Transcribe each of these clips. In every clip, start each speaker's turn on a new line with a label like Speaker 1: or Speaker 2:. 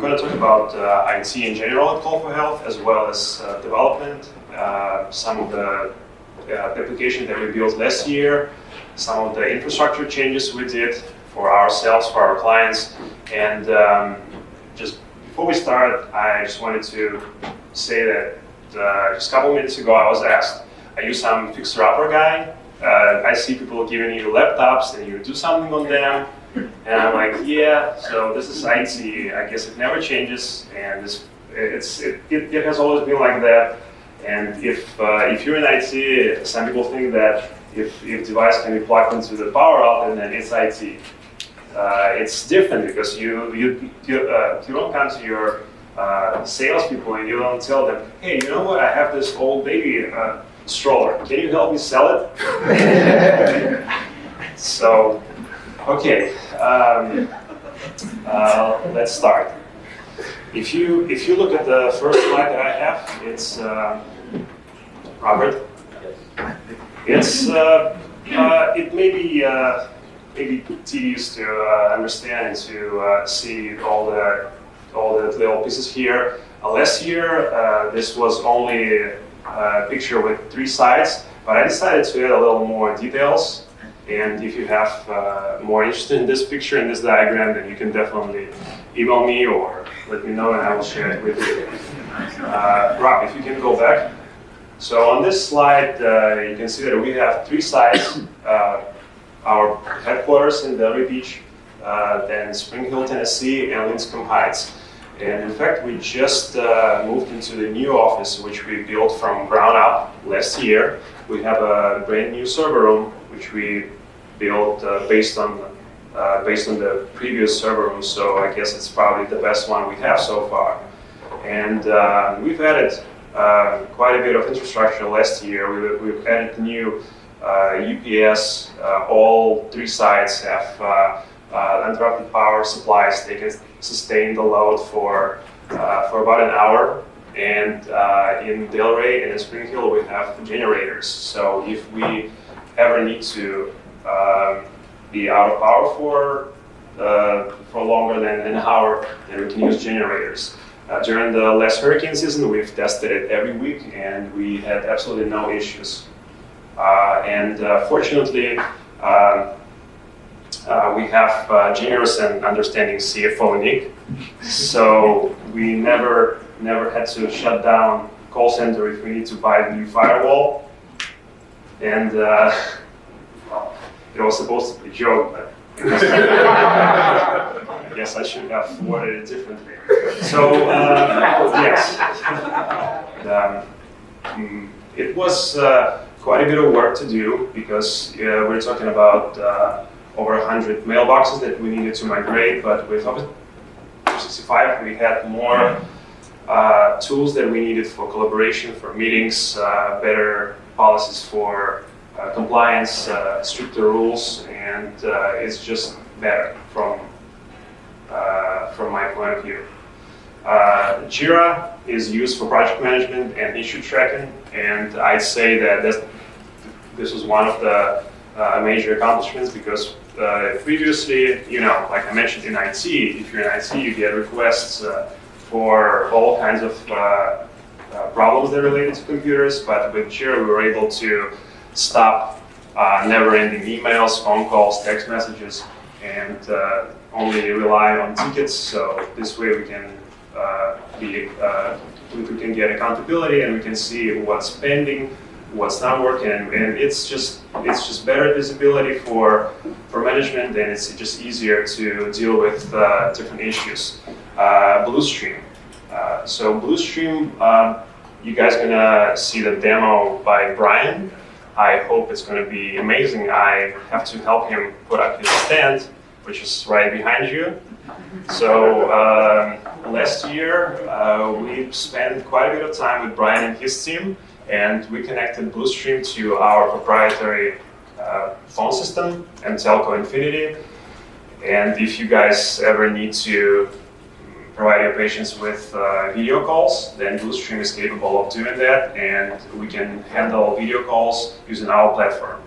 Speaker 1: going to talk about IT in general at Call4Health, as well as development, some of the application that we built last year, some of the infrastructure changes we did for ourselves, for our clients, and just before we start, I just wanted to say that just a couple minutes ago I was asked, are you some fixer-upper guy? I see people giving you laptops and you do something on them, and I'm like, yeah, so this is IT, I guess it never changes, and it has always been like that. And if you're in IT, some people think that if device can be plugged into the power outlet, then it's IT. It's different because you don't come to your salespeople and you don't tell them, hey, you know what? I have this old baby stroller. Can you help me sell it? So, okay, let's start. If you look at the first slide that I have, it's Robert. It's it may be tedious to understand and to see all the little pieces here. Last year, this was only a picture with 3 sides, but I decided to add a little more details. And if you have more interest in this picture, in this diagram, then you can definitely email me or let me know and I will share it with you. Rob, if you can go back. So on this slide, you can see that we have 3 sides. Our headquarters in Delray Beach, then Spring Hill, Tennessee, and Linscomb Heights. And in fact, we just moved into the new office, which we built from ground up last year. We have a brand new server room, which we built based on the previous server room. So I guess it's probably the best one we have so far. And we've added quite a bit of infrastructure last year. We've added new UPS. All 3 sites have uninterrupted power supplies. They can sustain the load for about an hour. And in Delray and in Spring Hill, we have generators. So if we ever need to be out of power for longer than an hour, then we can use generators. During the last hurricane season, we've tested it every week, and we had absolutely no issues. Fortunately, we have generous and understanding CFO Nick, so we never had to shut down call center if we need to buy a new firewall. And well, it was supposed to be a joke, but I guess I should have worded it differently. So yes, it was quite a bit of work to do because we're talking about over 100 mailboxes that we needed to migrate, but with Office 365 we had more tools that we needed for collaboration, for meetings, better policies for compliance, stricter rules, and it's just better from my point of view. Jira is used for project management and issue tracking, and I'd say that this was one of the major accomplishments because previously, like I mentioned in IT, if you're in IT, you get requests for all kinds of problems that are related to computers, but with Jira we were able to stop never-ending emails, phone calls, text messages, and only rely on tickets. So this way we can we can get accountability and we can see what's pending, what's not working, and it's just better visibility for management, and it's just easier to deal with different issues. Bluestream. So Bluestream, you guys are gonna see the demo by Brian. I hope it's gonna be amazing. I have to help him put up his stand, which is right behind you. So last year we spent quite a bit of time with Brian and his team, and we connected Bluestream to our proprietary phone system, mTelco Infinity. And if you guys ever need to provide your patients with video calls, then Bluestream is capable of doing that, and we can handle video calls using our platform.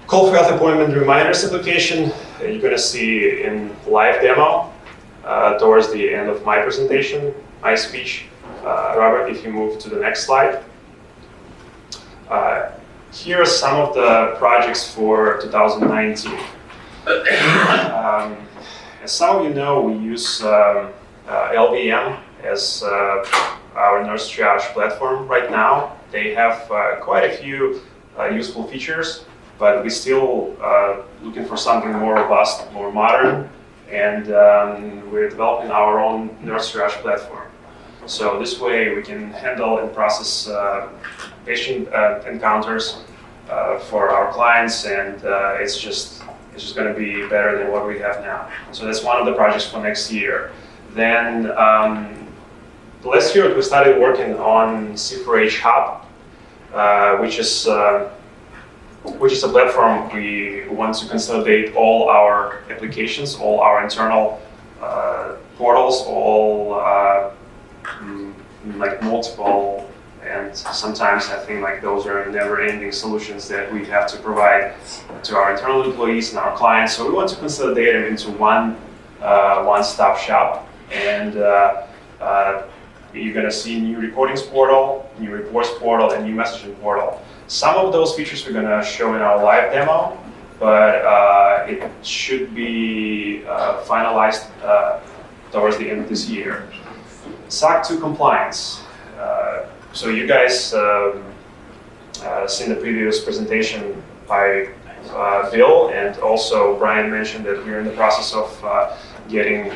Speaker 1: Call4Health appointment reminders application, you're going to see in live demo. towards the end of my presentation, my speech. Robert, if you move to the next slide. Here are some of the projects for 2019. As some of you know, we use LVM as our nurse triage platform right now. They have quite a few useful features, but we're still looking for something more robust, more modern, and we're developing our own nurse triage platform. So this way we can handle and process patient encounters for our clients, and it's just going to be better than what we have now. So that's one of the projects for next year. Then last year we started working on C4H Hub, which is a platform we want to consolidate all our applications, all our internal portals, all like multiple, and sometimes I think like those are never-ending solutions that we have to provide to our internal employees and our clients. So we want to consolidate them into one-stop shop, and you're going to see new recordings portal, new reports portal, and new messaging portal. Some of those features we're going to show in our live demo, but it should be finalized towards the end of this year. SOC 2 compliance. So you guys seen the previous presentation by Bill, and also Brian mentioned that we're in the process of getting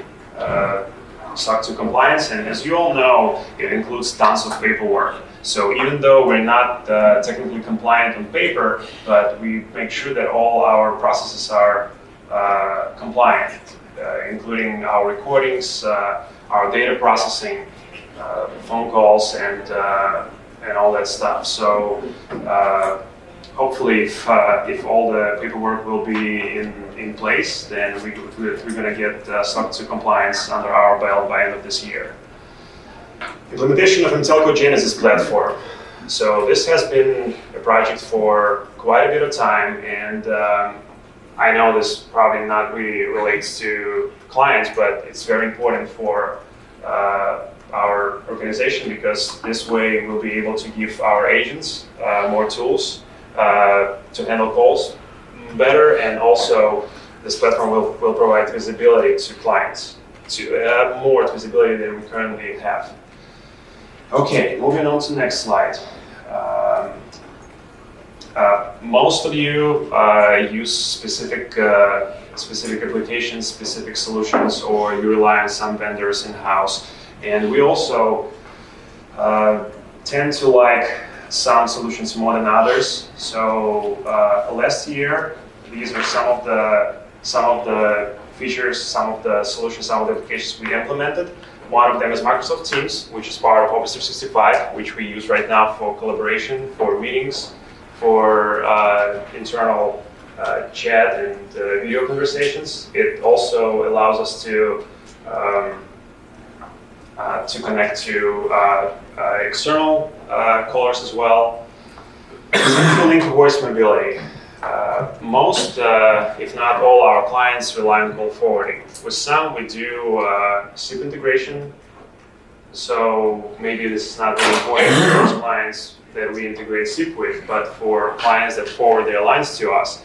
Speaker 1: SOC 2 compliance, and as you all know, it includes tons of paperwork. So even though we're not technically compliant on paper, but we make sure that all our processes are compliant, including our recordings, our data processing, phone calls, and all that stuff. So hopefully, if all the paperwork will be in place, then we're going to get SOC 2 compliance under our belt by end of this year. Implementation of Intelco Genesis platform. So this has been a project for quite a bit of time, and I know this probably not really relates to clients, but it's very important for our organization, because this way we'll be able to give our agents more tools to handle calls better, and also this platform will provide visibility to clients, to more visibility than we currently have. Okay, moving on to the next slide. Most of you use specific applications, specific solutions, or you rely on some vendors in-house. And we also tend to like some solutions more than others. So last year, these are some of the features, some of the solutions, some of the applications we implemented. One of them is Microsoft Teams, which is part of Office 365, which we use right now for collaboration, for meetings, for internal chat and video conversations. It also allows us to connect to external callers as well. Link to voice mobility. Most, if not all, our clients rely on call forwarding. With some, we do SIP integration. So maybe this is not really important for those clients that we integrate SIP with, but for clients that forward their lines to us,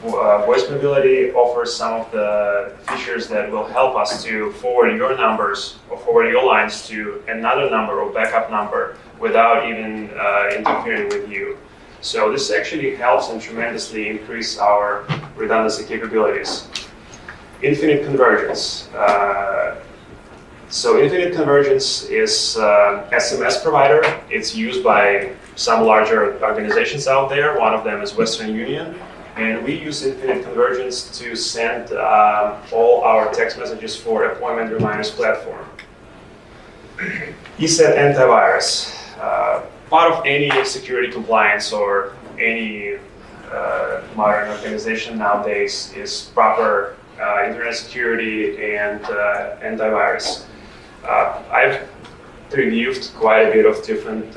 Speaker 1: voice mobility offers some of the features that will help us to forward your numbers or forward your lines to another number or backup number without even interfering with you. So this actually helps and tremendously increase our redundancy capabilities. Infinite convergence. So Infinite Convergence is SMS provider. It's used by some larger organizations out there. One of them is Western Union. And we use Infinite Convergence to send all our text messages for appointment reminders platform. ESET antivirus. Part of any security compliance or any modern organization nowadays is proper internet security and antivirus. I've reviewed quite a bit of different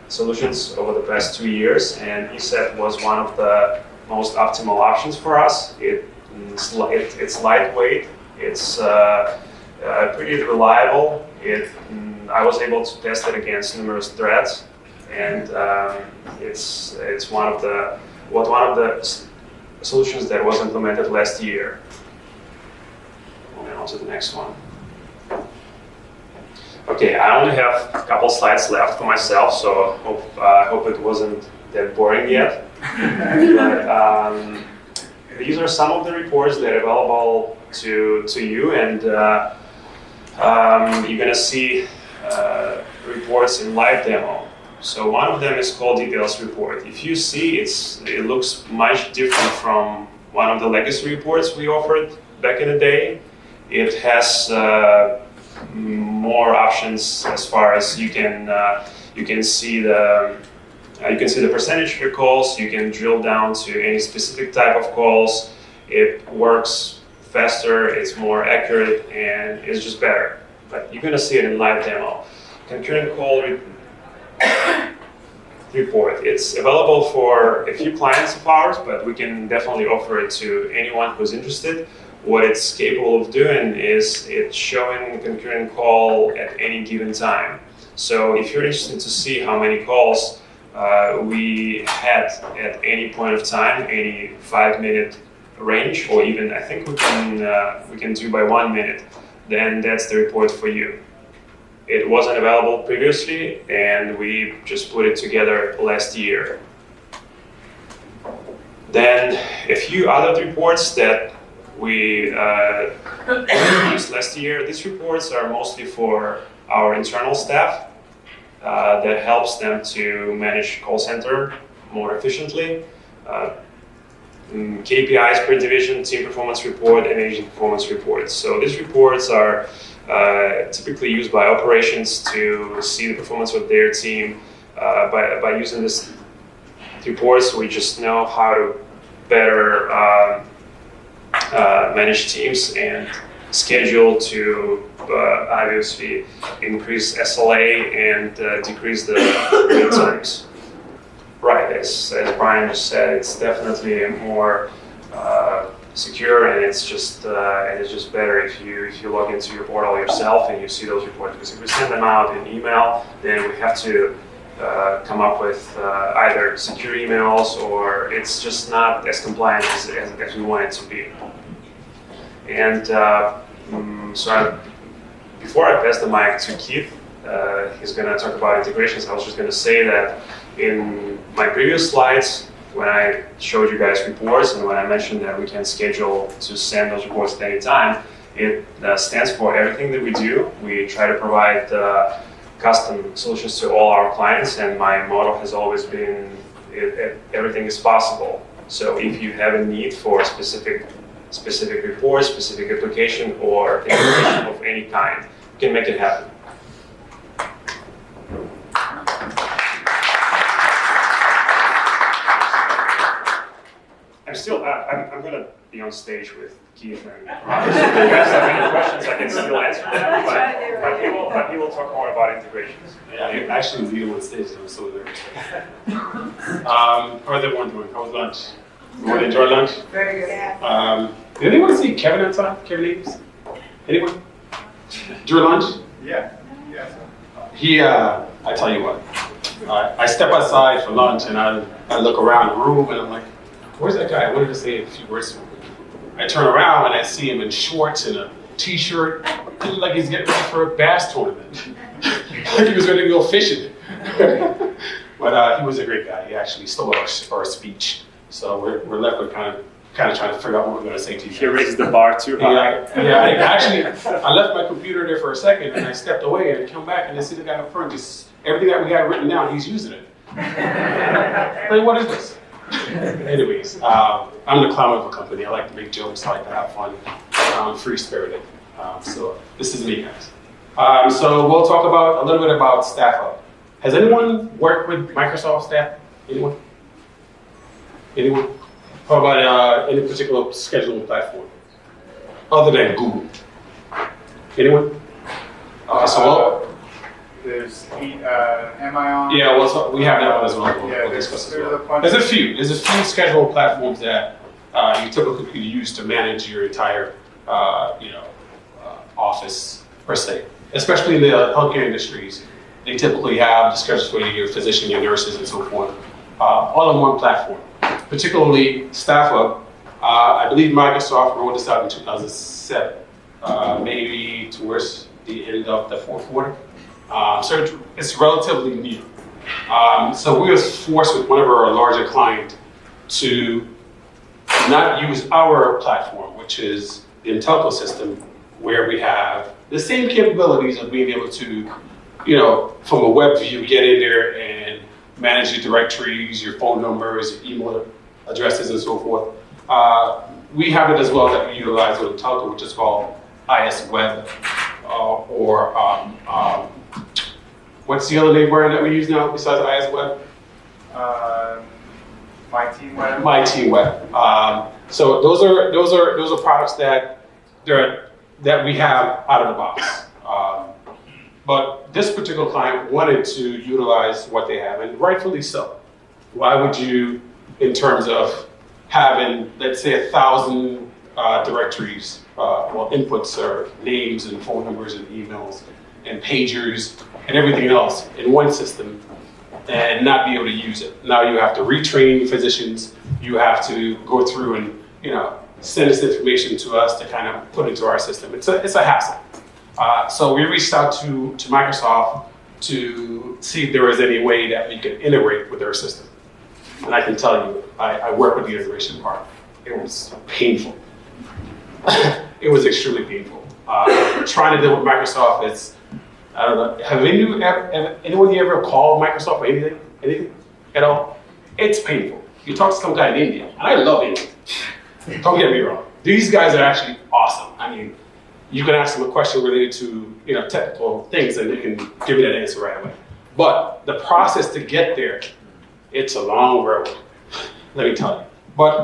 Speaker 1: solutions over the past 2 years, and ESET was one of the most optimal options for us. It's lightweight. It's pretty reliable. I was able to test it against numerous threats, and it's one of the solutions that was implemented last year. Moving on to the next one. Okay, I only have a couple slides left for myself, so I hope it wasn't that boring yet. But these are some of the reports that are available to you, and you're going to see reports in live demo. So one of them is called Details Report. If you see, it looks much different from one of the legacy reports we offered back in the day. It has more options as far as you can see the percentage of your calls. You can drill down to any specific type of calls. It works faster, it's more accurate, and it's just better. But you're gonna see it in live demo. Concurrent call report. It's available for a few clients of ours, but we can definitely offer it to anyone who's interested. What it's capable of doing is it's showing concurrent call at any given time. So if you're interested to see how many calls we had at any point of time, any 5-minute range, or even I think we can do by 1 minute, then that's the report for you. It wasn't available previously, and we just put it together last year. Then a few other reports that we used last year. These reports are mostly for our internal staff that helps them to manage call center more efficiently. KPIs per division, team performance report, and agent performance reports. So these reports are typically used by operations to see the performance of their team. By using these reports, we just know how to better manage teams and schedule to obviously increase SLA and decrease the wait times. Right, as Brian just said, it's definitely more secure, and it's just better if you log into your portal yourself and you see those reports. Because if we send them out in email, then we have to come up with either secure emails, or it's just not as compliant as we want it to be. And before I pass the mic to Keith, he's going to talk about integrations. I was just going to say that in my previous slides, when I showed you guys reports and when I mentioned that we can schedule to send those reports at any time, it stands for everything that we do. We try to provide custom solutions to all our clients, and my motto has always been everything is possible. So if you have a need for a specific report, specific application, or integration of any kind, you can make it happen. I'm going to be on stage with Keith and Robert. So if you guys have any questions, I can still answer them, but he will talk more about integrations.
Speaker 2: Yeah, I actually lead him on stage, I'm so nervous. How are everyone doing? How was lunch? Everyone enjoy lunch?
Speaker 3: Very good.
Speaker 2: Did anyone see Kevin outside? Kevin Davis? Anyone? During lunch?
Speaker 3: Yeah.
Speaker 2: He, I tell you what, I step outside for lunch and I look around the room and I'm like, where's that guy? I wanted to say a few words to him. I turn around and I see him in shorts and a t-shirt. He looked like he's getting ready for a bass tournament. Like he was ready to go fishing. But he was a great guy. He actually stole our speech. So we're left with kind of trying to figure out what we're going to say to you.
Speaker 1: He raised the bar too high.
Speaker 2: I left my computer there for a second and I stepped away and come back and I see the guy up front. Just everything that we had written down, he's using it. Like, what is this? Anyways, I'm the clown of the company. I like to make jokes, I like to have fun. I'm free-spirited. So this is me, guys. So we'll talk about a little bit about Staff Hub. Has anyone worked with Microsoft Staff? Anyone? How about any particular scheduling platform other than Google? Anyone?
Speaker 3: There's am I on?
Speaker 2: Yeah, we have that one as well. We'll
Speaker 3: there's
Speaker 2: discuss as
Speaker 3: a
Speaker 2: well.
Speaker 3: bunch
Speaker 2: There's a few scheduling platforms that you typically use to manage your entire office per se, especially in the healthcare industries. They typically have the schedules for your physician, your nurses, and so forth, all on one platform. Particularly StaffHub, I believe Microsoft rolled this out in 2007, maybe towards the end of the fourth quarter. So it's relatively new. So we were forced with one of our larger clients to not use our platform, which is the Intelco system, where we have the same capabilities of being able to, from a web view, get in there and manage your directories, your phone numbers, your email addresses, and so forth. We have it as well that we utilize with Intelco, which is called IS Web, or what's the other name brand that we use now besides IS Web?
Speaker 3: My Team Web.
Speaker 2: My Team Web. So those are products that we have out of the box. But this particular client wanted to utilize what they have, and rightfully so. Why would you, in terms of having, let's say, 1,000 directories, inputs or names and phone numbers and emails and pagers and everything else in one system, and not be able to use it? Now you have to retrain physicians. You have to go through and send this information to us to kind of put into our system. It's a hassle. So we reached out to Microsoft to see if there was any way that we could integrate with their system. And I can tell you, I work with the integration part. It was painful. It was extremely painful. Trying to deal with Microsoft is, I don't know, have anyone here ever called Microsoft for anything at all? It's painful. You talk to some guy in India, and I love India. Don't get me wrong. These guys are actually awesome. I mean, you can ask them a question related to technical things, and they can give you that answer right away. But the process to get there, it's a long road. Let me tell you. But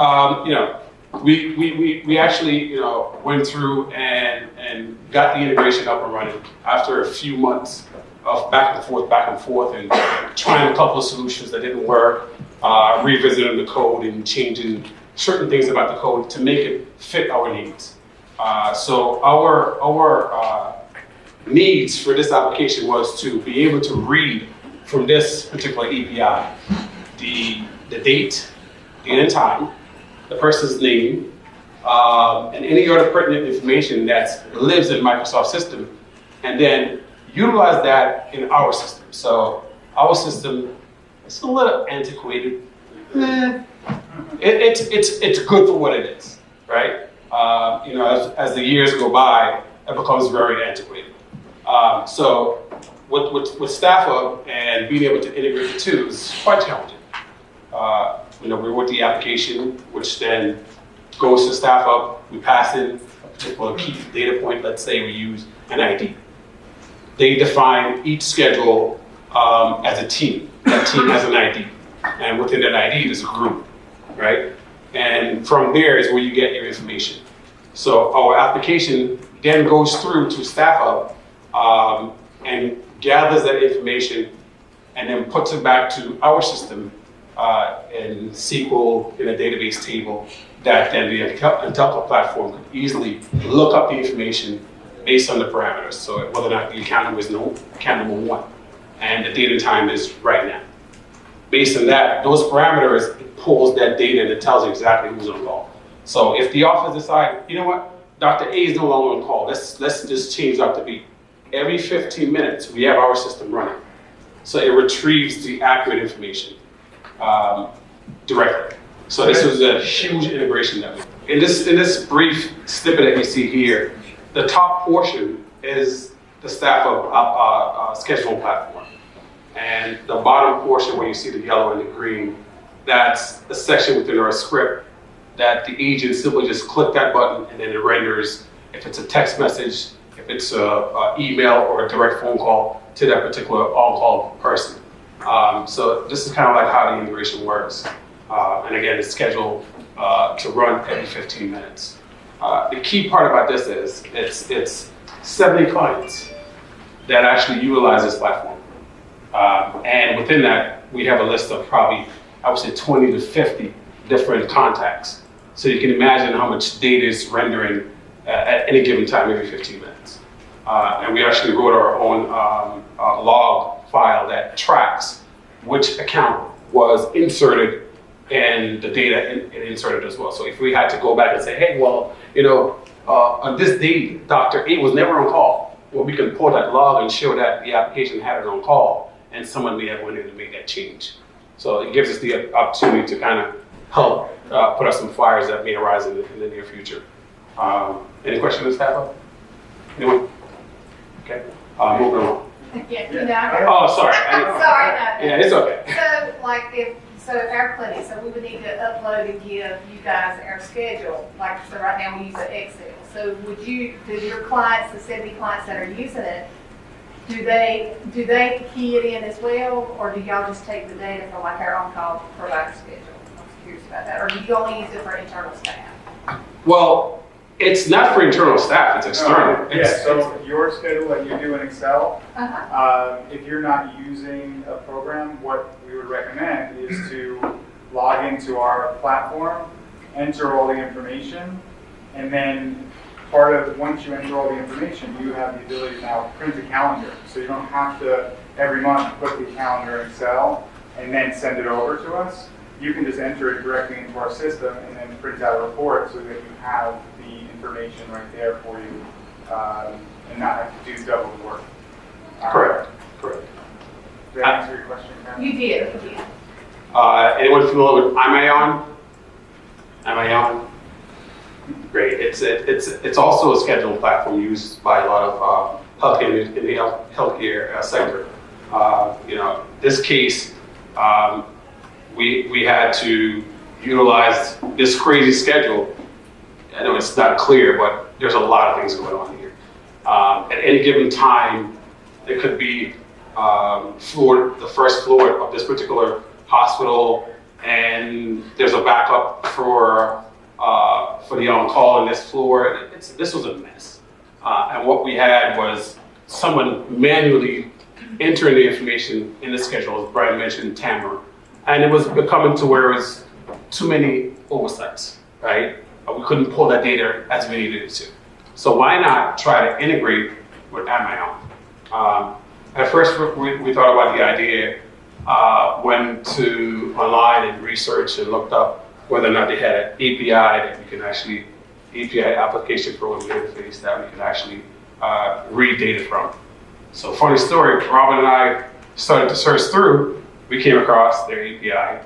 Speaker 2: we actually went through and got the integration up and running after a few months of back and forth, and trying a couple of solutions that didn't work, revisiting the code and changing certain things about the code to make it fit our needs. So our needs for this application was to be able to read from this particular API the date and time, the person's name, and any other pertinent information that lives in Microsoft system, and then utilize that in our system. So our system is a little antiquated. It's good for what it is, right? As the years go by, it becomes very antiquated. So with StaffHub and being able to integrate the two is quite challenging. We're with the application, which then goes to StaffHub. We pass in a particular key data point. Let's say we use an ID. They define each schedule as a team. That team has an ID, and within that ID, there's a group, right? And from there is where you get your information. So our application then goes through to StaffHub and gathers that information and then puts it back to our system in SQL in a database table that then the Intelco platform could easily look up the information based on the parameters. So whether or not the account number is account number 1 and the date and time is right now. Based on that, those parameters, it pulls that data and it tells you exactly who's on call. So if the office decide, you know what, Dr. A is no longer on call, let's just change Dr. B. Every 15 minutes, we have our system running. So it retrieves the accurate information directly. So this was a huge integration that we did. In this brief snippet that you see here, the top portion is the StaffHub scheduling platform. And the bottom portion where you see the yellow and the green, that's the section within our script that the agent simply just click that button and then it renders if it's a text message, if it's a email or a direct phone call to that particular on-call person. So this is kind of like how the integration works. And again, it's scheduled to run every 15 minutes. The key part about this is it's 70 clients that actually utilize this platform. And within that, we have a list of probably, I would say 20 to 50 different contacts. So you can imagine how much data is rendering at any given time every 15 minutes. and we actually wrote our own log file that tracks which account was inserted and the data inserted as well. So if we had to go back and say, hey, well, on this date, Dr. A was never on call, well, we can pull that log and show that the application had it on call and someone may have went in to make that change. So it gives us the opportunity to kind of help put out some fires that may arise in the near future. Any questions, staff? Anyone? Okay, moving on.
Speaker 4: Yeah,
Speaker 2: Oh, sorry.
Speaker 4: sorry, no.
Speaker 2: Yeah, it's okay.
Speaker 4: So our clinic, so we would need to upload and give you guys our schedule. Like, so right now we use an Excel. So do your clients, the 70 clients that are using it, do they key it in as well? Or do y'all just take the data from like our on-call provider schedule? I'm curious about that. Or do you only use it for internal staff?
Speaker 2: Well, it's not for internal staff, it's external.
Speaker 3: So your schedule that you do in Excel,
Speaker 4: Uh-huh.
Speaker 3: if you're not using a program, what we would recommend is to log into our platform, enter all the information, and then once you enter all the information, you have the ability to now print a calendar. So you don't have to every month put the calendar in Excel and then send it over to us. You can just enter it directly into our system and then print out a report so that you have the information right there for you and not have to do double the work.
Speaker 2: Correct.
Speaker 3: Did that answer your question, Karen?
Speaker 4: You did.
Speaker 2: Anyone familiar with IMAON? IMAON? Great. It's also a scheduling platform used by a lot of healthcare in the healthcare sector. This case, we had to utilize this crazy schedule. I know it's not clear, but there's a lot of things going on here. At any given time, it could be the first floor of this particular hospital, and there's a backup for the on-call on this floor. This was a mess. And what we had was someone manually entering the information in the schedule, as Brian mentioned, Tamara. And it was becoming to where it was too many oversights, right? We couldn't pull that data as we needed it to. So why not try to integrate with Amion? At first, we thought about the idea, went to online and researched and looked up whether or not they had an API that we can actually, API application programming interface that we can actually read data from. So funny story, Robin and I started to search through, we came across their API,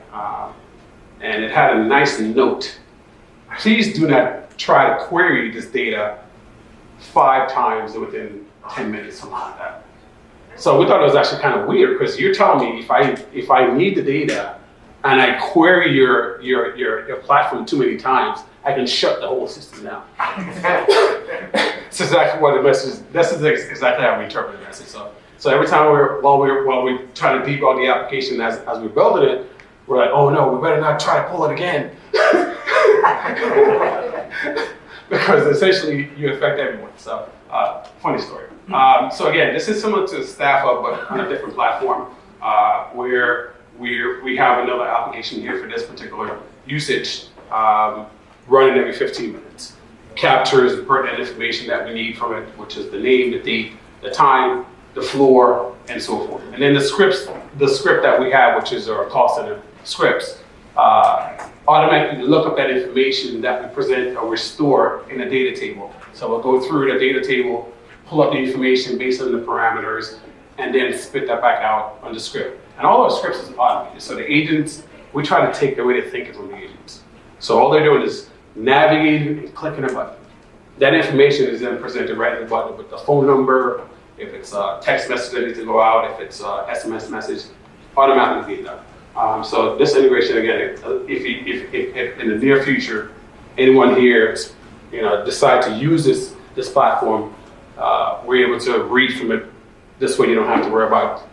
Speaker 2: and it had a nice note. Please do not try to query this data 5 times within 10 minutes, something like that. So we thought it was actually kind of weird because you're telling me if I need the data and I query your platform too many times, I can shut the whole system down. That's exactly what the message. This is exactly how we interpret the message. So every time while we try to debug the application as we're building it, we're like, oh no, we better not try to pull it again. Because essentially you affect everyone. So funny story. So again, this is similar to Staff Hub, but on a different platform, where we have another application here for this particular usage, running every 15 minutes. Captures pertinent information that we need from it, which is the name, the date, the time, the floor, and so forth. And then the script that we have, which is our call center scripts, automatically look up that information that we present or restore in a data table. So we'll go through the data table, pull up the information based on the parameters, and then spit that back out on the script. And all our scripts is automated. So the agents, we try to take the way to think from the agents. So all they're doing is navigating and clicking a button. That information is then presented right in the button with the phone number, if it's a text message that needs to go out, if it's a SMS message, automatically get done. So this integration, again, if in the near future, anyone here, decide to use this platform, we're able to read from it. This way you don't have to worry about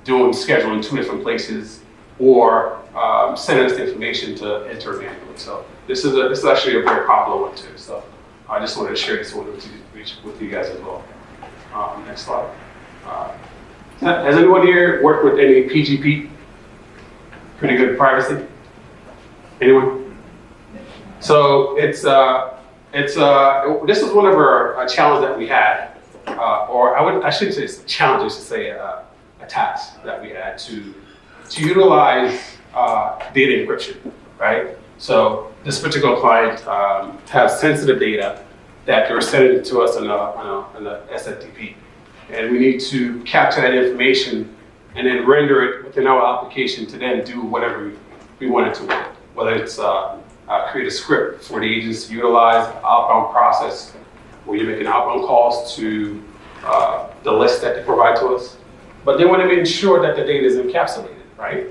Speaker 2: doing scheduling 2 different places or sending us the information to enter manually. So this is actually a very popular one too. So I just wanted to share this one with you guys as well. Next slide. Has anyone here worked with any PGP? Pretty good privacy? Anyone? So this is one of our challenges that we had I shouldn't say it's a challenge, I should say a task that we had to utilize data encryption, right? So this particular client has sensitive data that they're sending to us on a SFTP. And we need to capture that information and then render it within our application to then do whatever we want it to with it. Whether it's create a script for the agents to utilize, outbound process, where you're making outbound calls to the list that they provide to us. But they want to ensure that the data is encapsulated, right?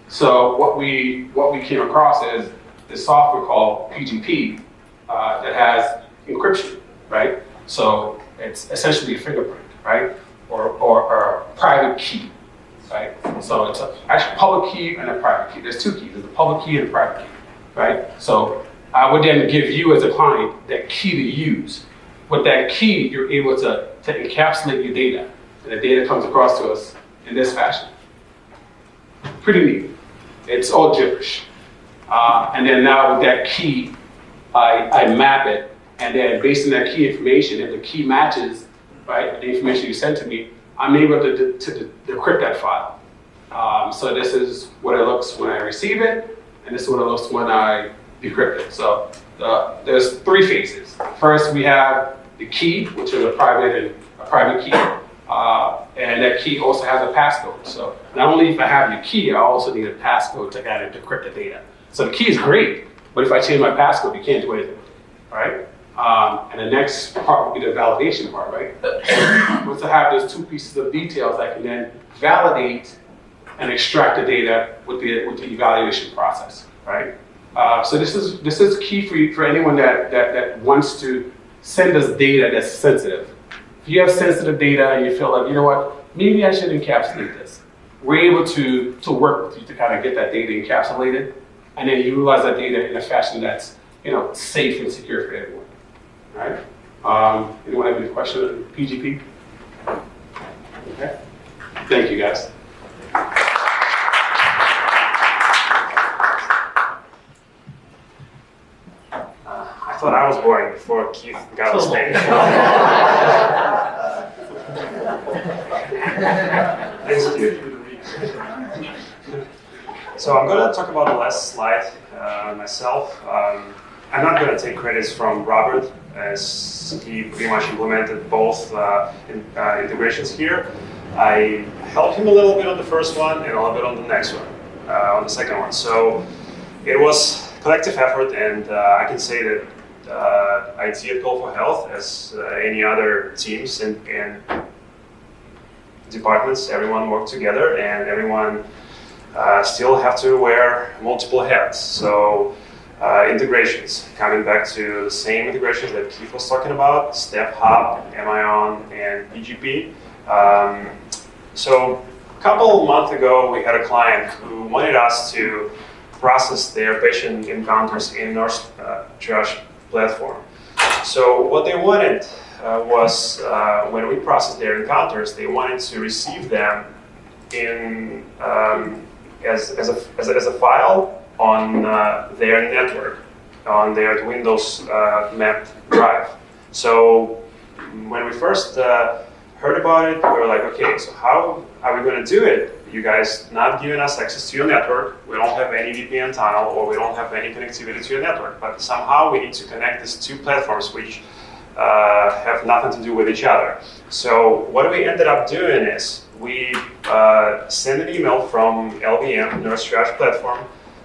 Speaker 2: So what we came across is this software called PGP that has encryption, right? So it's essentially a fingerprint, right? Or a private key, right? So it's actually a public key and a private key. There's two keys, there's a public key and a private key, right? So I would then give you as a client that key to use. With that key, you're able to encapsulate your data, and the data comes across to us in this fashion. Pretty neat. It's all gibberish. And then now with that key, I map it, and then based on that key information, if the key matches, right, the information you sent to me, I'm able to decrypt that file. So this is what it looks when I receive it, and this is what it looks when I decrypt it. So there's three phases. First, we have the key, which is a private key, and that key also has a passcode. So not only if I have your key, I also need a passcode to kind of decrypt the data. So the key is great, but if I change my passcode, you can't do anything with it, right? And the next part will be the validation part, right? Once I have those two pieces of details, I can then validate and extract the data with the evaluation process, right? So this is key for anyone that wants to send us data that's sensitive. If you have sensitive data and you feel like, you know what, maybe I should encapsulate this. We're able to work with you to kind of get that data encapsulated and then utilize that data in a fashion that's, safe and secure for everyone. All right? Anyone have any questions on PGP? Okay. Thank you, guys.
Speaker 1: I thought I was boring before Keith got on stage. Thanks, Keith. So I'm going to talk about the last slide myself. I'm not going to take credits from Robert, as he pretty much implemented both integrations here. I helped him a little bit on the first one and a little bit on the next one, on the second one. So it was collective effort, and I can say that IT at Call for Health, as any other teams and departments, everyone worked together, and everyone still have to wear multiple hats. So integrations, coming back to the same integrations that Keith was talking about, StepHub, MION, and PGP. So a couple months ago, we had a client who wanted us to process their patient encounters in Nurse Triage platform. So what they wanted was, when we processed their encounters, they wanted to receive them in as a file on their network, on their Windows mapped drive. So when we first heard about it, we were like, okay, so how are we going to do it? You guys not giving us access to your network, we don't have any VPN tunnel, or we don't have any connectivity to your network, but somehow we need to connect these two platforms which have nothing to do with each other. So what we ended up doing is we send an email from LVM, Nurse Triage Platform,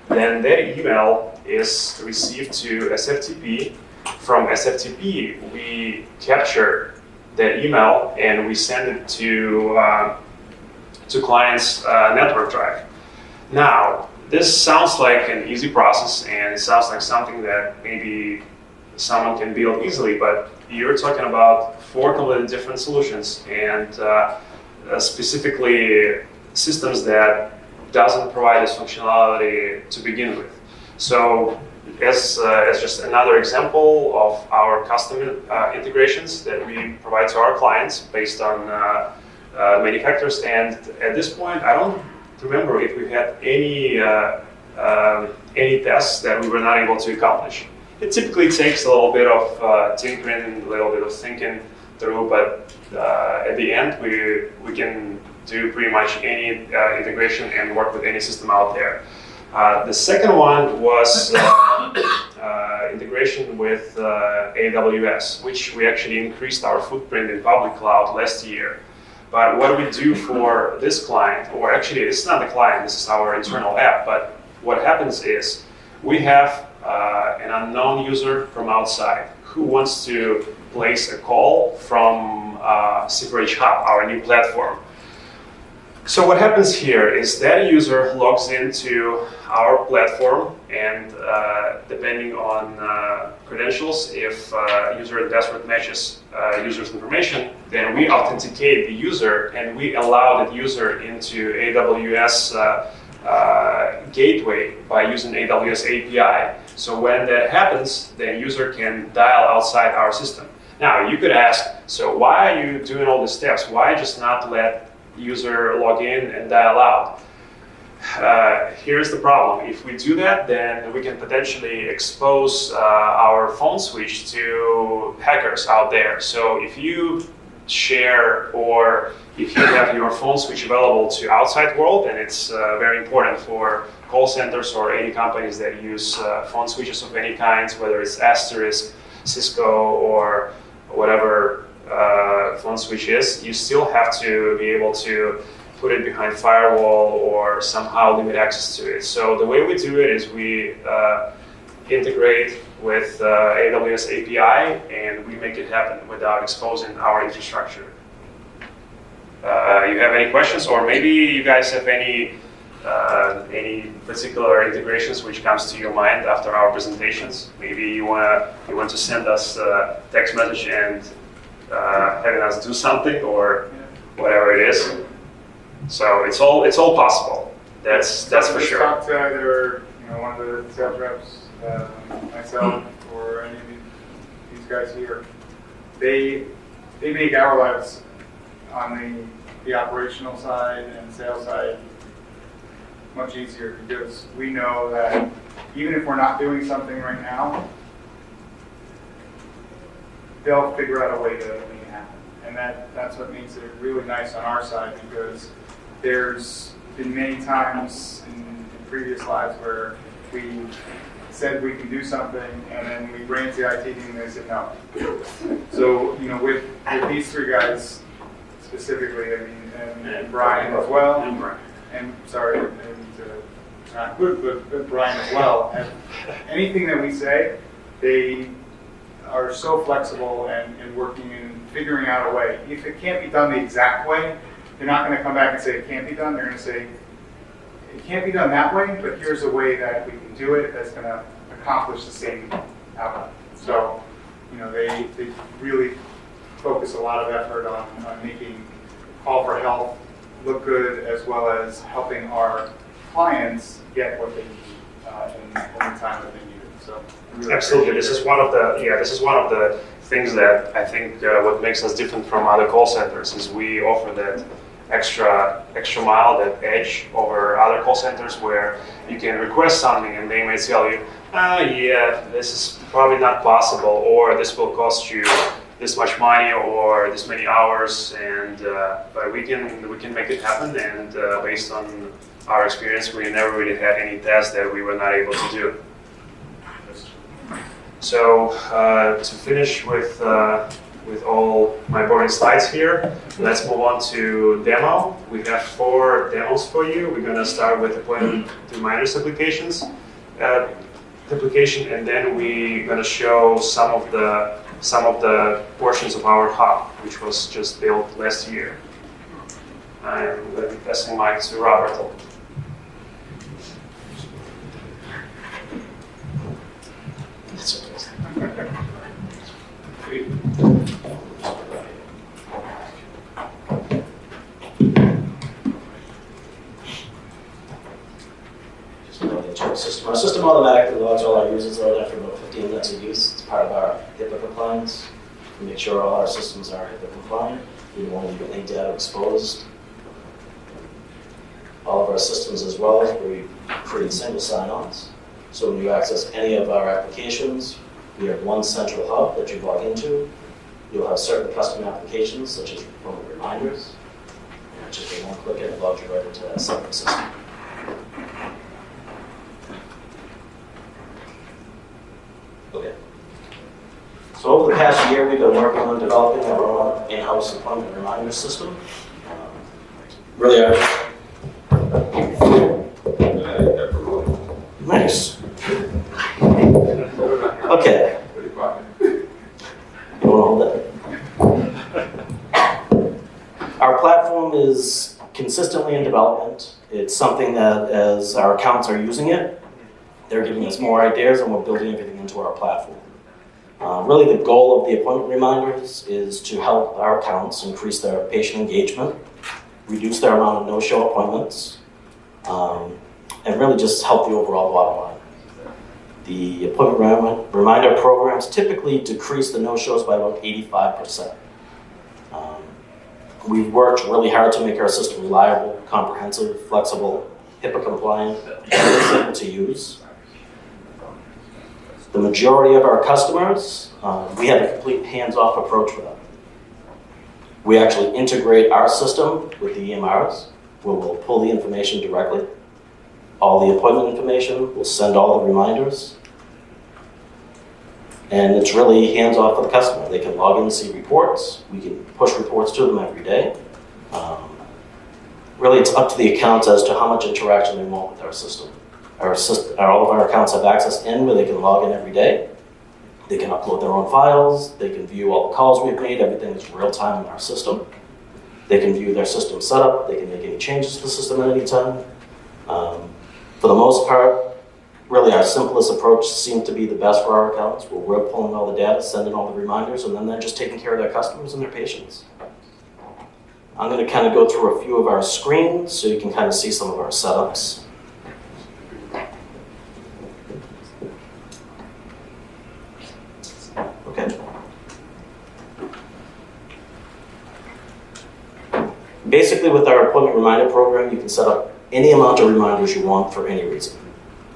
Speaker 1: then that email is received to SFTP. From SFTP, we capture the email and we send it to client's network drive. Now, this sounds like an easy process, and it sounds like something that maybe someone can build easily, but you're talking about 4 completely different solutions, and specifically systems that doesn't provide this functionality to begin with. So as just another example of our custom integrations that we provide to our clients based on manufacturers, and at this point, I don't remember if we had any tests that we were not able to accomplish. It typically takes a little bit of tinkering, a little bit of thinking through, but at the end, we can do pretty much any integration and work with any system out there. The second one was integration with AWS, which we actually increased our footprint in public cloud last year. But what we do for this client, or actually it's not the client, this is our internal app, but what happens is we have an unknown user from outside who wants to place a call from CPRH Hub, our new platform. So what happens here is that user logs into our platform, and depending on credentials, if user and password matches user's information, then we authenticate the user and we allow that user into AWS gateway by using AWS API. So when that happens, the user can dial outside our system. Now you could ask, so why are you doing all these steps? Why just not let user log in and dial out? Here's the problem. If we do that, then we can potentially expose our phone switch to hackers out there. So if you share or if you have your phone switch available to outside world, and it's very important for call centers or any companies that use phone switches of any kinds, whether it's Asterisk, Cisco, or whatever phone switch is, you still have to be able to put it behind firewall or somehow limit access to it. So the way we do it is we integrate with AWS API and we make it happen without exposing our infrastructure. You have any questions, or maybe you guys have any particular integrations which comes to your mind after our presentations? Maybe you want to send us a text message and having us do something or whatever it is. So it's all possible. That's for sure.
Speaker 3: Talk to either one of the sales reps, myself, or any of these guys here. They make our lives on the operational side and sales side much easier, because we know that even if we're not doing something right now, they'll figure out a way to make it happen. And that's what makes it really nice on our side, because there's been many times in previous lives where we said we can do something, and then we ran to the IT team and they said no. So, with these three guys specifically, I mean, and Brian as well, and sorry, and not good, but Brian as well, and anything that we say, they are so flexible and working and figuring out a way. If it can't be done the exact way, they're not going to come back and say it can't be done. They're going to say it can't be done that way, but here's a way that we can do it that's going to accomplish the same outcome. So, they really focus a lot of effort on making Call for Help look good, as well as helping our clients get what they need in the time that they need it. So really
Speaker 1: absolutely, this is one of the things that I think what makes us different from other call centers is we offer that extra mile, that edge over other call centers, where you can request something and they may tell you, yeah, this is probably not possible, or this will cost you this much money or this many hours, and but we can make it happen. And based on our experience, we never really had any tasks that we were not able to do. So to finish with all my boring slides here, let's move on to demo. We have 4 demos for you. We're going to start with appointment to minors application, and then we're going to show some of the portions of our hub, which was just built last year. I'm going to be passing the mic to Robert.
Speaker 5: Our system automatically logs all our users load after about 15 minutes of use. It's part of our HIPAA compliance. We make sure all our systems are HIPAA compliant. We don't want to get any data exposed. All of our systems as well, we create single sign-ons. So when you access any of our applications, we have one central hub that you log into. you'll have certain custom applications, such as appointment reminders. And just a one click and it logs you right into that separate system. Okay. So over the past year, we've been working on developing our own in-house appointment reminder system. Really are. Nice. Okay. You want to hold that? Our platform is consistently in development. It's something that as our accounts are using it, they're giving us more ideas and we're building everything into our platform. Really the goal of the appointment reminders is to help our accounts increase their patient engagement, reduce their amount of no-show appointments, and really just help the overall bottom line. The appointment reminder programs typically decrease the no-shows by about 85%. We've worked really hard to make our system reliable, comprehensive, flexible, HIPAA compliant, and simple to use. The majority of our customers, we have a complete hands-off approach for them. We actually integrate our system with the EMRs, where we'll pull the information directly. All the appointment information, we'll send all the reminders. And it's really hands-off for the customer. They can log in and see reports. We can push reports to them every day. Really, it's up to the accounts as to how much interaction they want with our system. All of our accounts have access in where they can log in every day. They can upload their own files. They can view all the calls we've made. Everything is real time in our system. They can view their system setup. They can make any changes to the system at any time. For the most part, really our simplest approach seems to be the best for our accounts, where we're pulling all the data, sending all the reminders, and then they're just taking care of their customers and their patients. I'm going to kind of go through a few of our screens so you can kind of see some of our setups. Okay. Basically, with our appointment reminder program, you can set up any amount of reminders you want for any reason.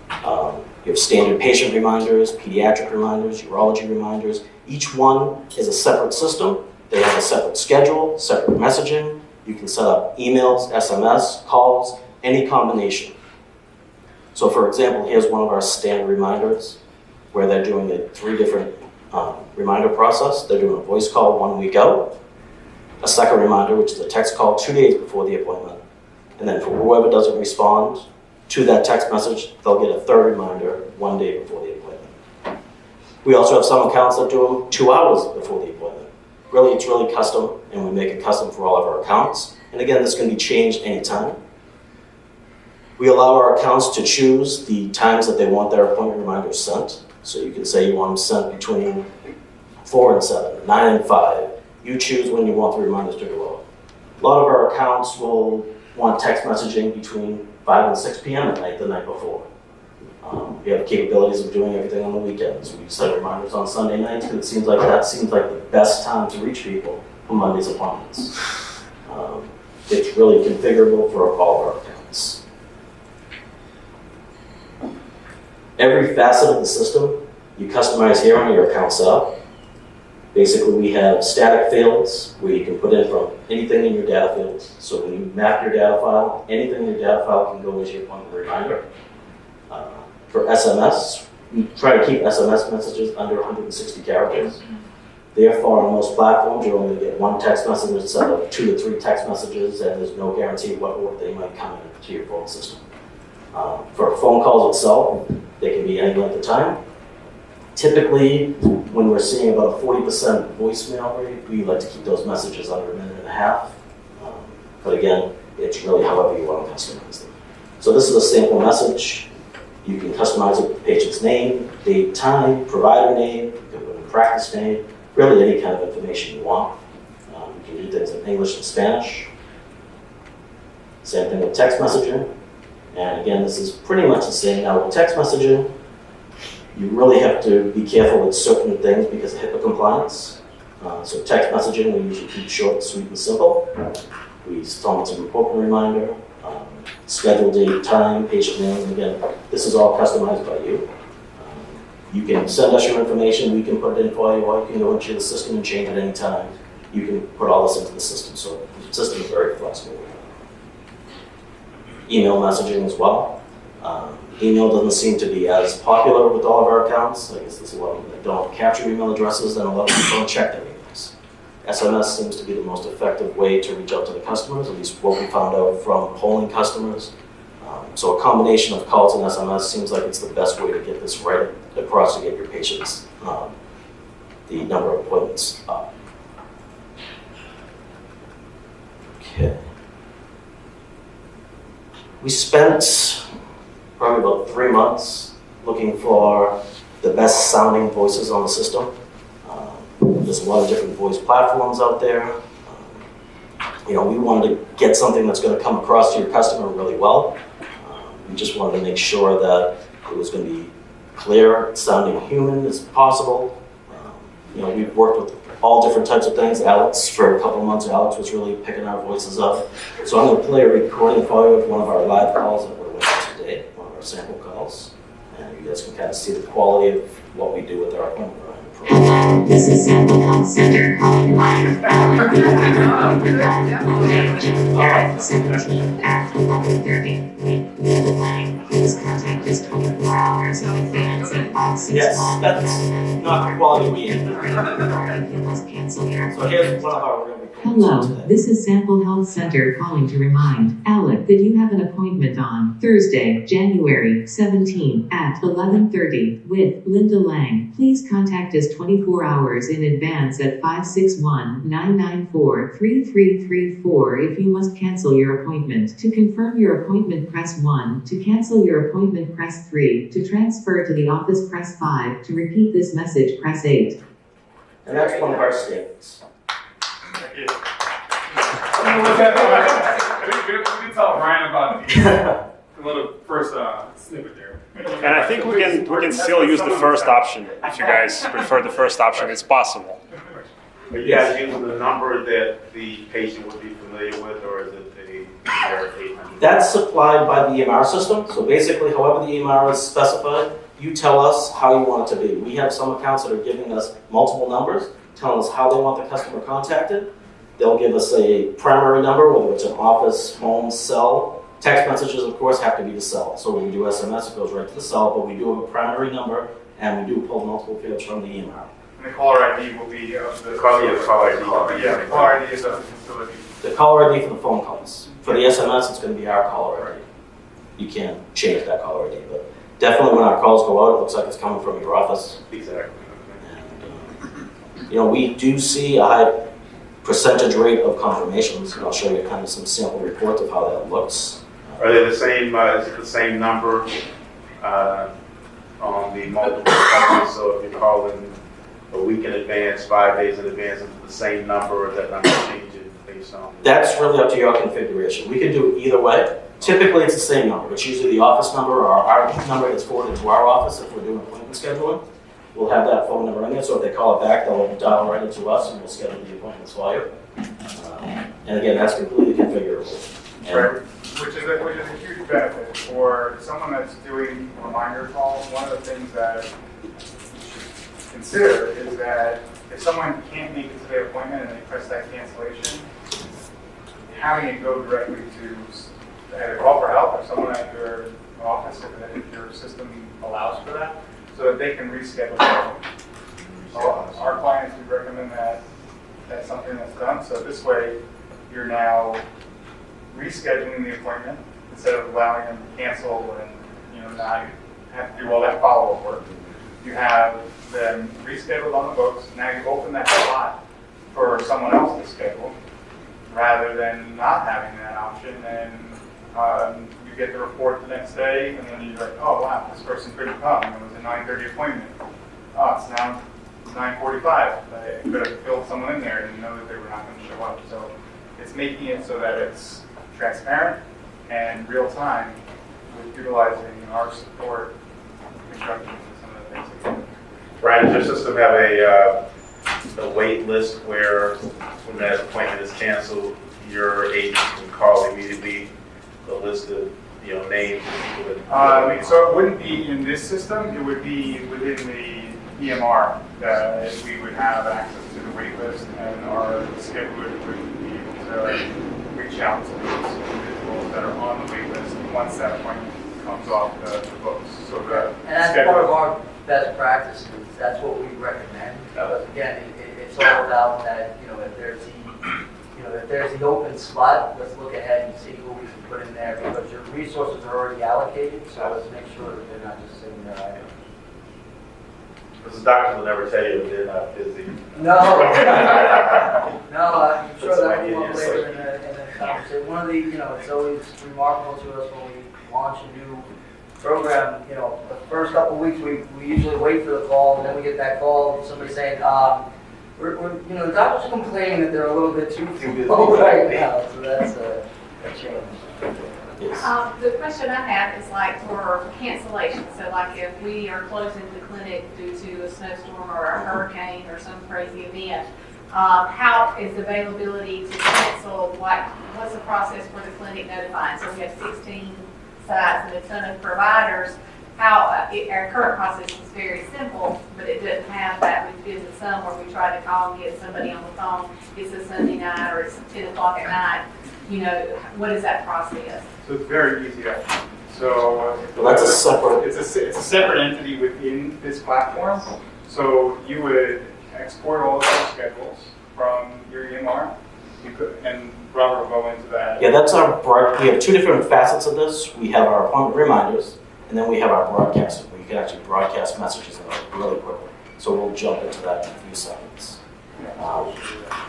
Speaker 5: You have standard patient reminders, pediatric reminders, urology reminders. Each one is a separate system. They have a separate schedule, separate messaging. You can set up emails, SMS, calls, any combination. So for example, here's one of our standard reminders where they're doing a 3 different reminder process. They're doing a voice call 1 week out, a second reminder, which is a text call 2 days before the appointment. And then for whoever doesn't respond to that text message, they'll get a third reminder 1 day before the appointment. We also have some accounts that do them 2 hours before the appointment. Really, it's really custom, and we make it custom for all of our accounts. And again, this can be changed anytime. We allow our accounts to choose the times that they want their appointment reminders sent. So you can say you want them sent between 4 and 7, 9 and 5. You choose when you want the reminders to go out. A lot of our accounts will want text messaging between 5 and 6 p.m. at night, the night before. We have capabilities of doing everything on the weekends. We set reminders on Sunday nights because it seems like the best time to reach people for Monday's appointments. It's really configurable for all of our accounts. Every facet of the system you customize here on your account setup. Basically, we have static fields where you can put in from anything in your data fields. So when you map your data file, anything in your data file can go as your appointment reminder. For SMS, we try to keep SMS messages under 160 characters. Therefore, on most platforms, you're only going to get 1 text message instead of 2 to 3 text messages, and there's no guarantee what order they might come into your phone system. For phone calls itself, they can be any length of time. Typically, when we're seeing about a 40% voicemail rate, we like to keep those messages under 1.5 minutes. But again, it's really however you want to customize them. So this is a sample message. You can customize it with the patient's name, date, time, provider name, you can put in practice name, really any kind of information you want. You can do things in English and Spanish. Same thing with text messaging. And again, this is pretty much the same. Now with text messaging, you really have to be careful with certain things because of HIPAA compliance. So text messaging, we usually keep short, sweet, and simple. We tell them it's an appointment reminder, schedule, date, time, patient name. And again, this is all customized by you. You can send us your information, we can put it in for you, or you can go into the system and change it anytime. You can put all this into the system, so the system is very flexible. Email messaging as well. Email doesn't seem to be as popular with all of our accounts. I guess there's a lot of people that don't capture email addresses, and a lot of people don't check their emails. SMS seems to be the most effective way to reach out to the customers, at least what we found out from polling customers. So a combination of calls and SMS seems like it's the best way to get this right across to get your patients the number of appointments up. Okay. We spent probably about 3 months looking for the best sounding voices on the system. There's a lot of different voice platforms out there. We wanted to get something that's going to come across to your customer really well. We just wanted to make sure that it was going to be clear, sounding human as possible. We've worked with all different types of things. Alex, for a couple of months, Alex was really picking our voices up. So I'm going to play a recording for you of one of our live calls that we're doing today, one of our sample calls. And you guys can kind of see the quality of what we do with our appointment program.
Speaker 6: This is Sample Health Center calling live. 17 at 11:30. Linda Lang, please contact us 24 hours in advance at 561.
Speaker 5: Yes, that's not the quality we need.
Speaker 6: You must cancel your
Speaker 5: So here's one of our real recordings
Speaker 6: Hello,
Speaker 5: today.
Speaker 6: this is Sample Health Center calling to remind Alec that you have an appointment on Thursday, January 17 at 11:30 with Linda Lang. Please contact us 24 hours in advance at 561-994-3334 if you must cancel your appointment. To confirm your appointment, press 1. To cancel your appointment, press 3. To transfer to the office, press 5. To repeat this message, press 8.
Speaker 5: And that's one of our statements.
Speaker 3: Thank you. We can tell Ryan about the little first snippet there.
Speaker 1: And I think we can still use the first option if you guys prefer the first option. It's possible.
Speaker 7: Are you guys using the number that the patient would be familiar with, or is it the generic 800?
Speaker 5: That's supplied by the EMR system. So basically, however the EMR is specified, you tell us how you want it to be. We have some accounts that are giving us multiple numbers, telling us how they want the customer contacted. They'll give us a primary number, whether it's an office, home, cell. Text messages, of course, have to be the cell. So when we do SMS, it goes right to the cell, but we do have a primary number, and we do pull multiple fields from the EMR.
Speaker 3: And the caller ID will be of the
Speaker 7: Caller ID.
Speaker 3: Yeah, the caller ID is of the facility.
Speaker 5: The caller ID for the phone calls. For the SMS, it's going to be our caller ID. You can't change that caller ID, but definitely when our calls go out, it looks like it's coming from your office.
Speaker 7: Exactly.
Speaker 5: And, we do see a high percentage rate of confirmations, and I'll show you kind of some sample reports of how that looks.
Speaker 7: Are they the same? Is it the same number on the multiple companies? So if you're calling a week in advance, 5 days in advance, is it the same number, or is that number changing based on?
Speaker 5: That's really up to your configuration. We can do it either way. Typically, it's the same number. It's usually the office number or our number that's forwarded to our office if we're doing appointment scheduling. We'll have that phone number in there, so if they call it back, they'll dial right into us and we'll schedule the appointments for you. And again, that's completely configurable. And
Speaker 3: Right, which is a huge benefit for someone that's doing reminder calls. One of the things that you should consider is that if someone can't make it to their appointment and they press that cancellation, having it go directly to either call for help or someone at your office if your system allows for that, so that they can reschedule their appointment. So our clients, we recommend that that's something that's done. So this way, you're now rescheduling the appointment instead of allowing them to cancel and not have to do all that follow-up work. You have them rescheduled on the books. Now you open that slot for someone else to schedule, rather than not having that option. And you get the report the next day, and then you're like, oh wow, this person couldn't come. It was a 9:30 appointment. Oh, it's now 9:45. I could have filled someone in there and know that they were not going to show up. So it's making it so that it's transparent and real time with utilizing our support instructions and some of the things that we do.
Speaker 7: Brian, does your system have a wait list where when that appointment is canceled, your agent can call immediately the list of names of people that?
Speaker 3: So it wouldn't be in this system, it would be within the EMR that we would have access to the wait list, and our scheduler would be able to reach out to those individuals that are on the wait list once that appointment comes off the books. So the
Speaker 8: And that's part of
Speaker 3: scheduler,
Speaker 8: our best practices, that's what we recommend, because again, it's all about that, if there's the open spot, let's look ahead and see who we can put in there, because your resources are already allocated, so let's make sure that they're not just sitting there idle.
Speaker 7: Because the doctors will never tell you if they're not busy.
Speaker 8: No, I'm sure that will come up later in the conversation. One of the, it's always remarkable to us when we launch a new program, the first couple of weeks, we usually wait for the call, and then we get that call, somebody saying, the doctors are complaining that they're a little bit too full right now, so that's a change.
Speaker 5: Yes.
Speaker 4: The question I have is like for cancellation. So like if we are closing the clinic due to a snowstorm or a hurricane or some crazy event, how is availability to cancel? What's the process for the clinic notifying? So we have 16 sites and a ton of providers. Our current process is very simple, but it doesn't have that. We've visited some where we try to call and get somebody on the phone. It's a Sunday night or it's 10 o'clock at night. What is that process?
Speaker 3: so it's very easy actually. So
Speaker 5: Well, that's a separate,
Speaker 3: it's a separate entity within this platform. So you would export all of your schedules from your EMR. You could, and Robert will go into that.
Speaker 5: yeah, we have two different facets of this. We have our appointment reminders, and then we have our broadcast, where you can actually broadcast messages really quickly. So we'll jump into that in a few seconds.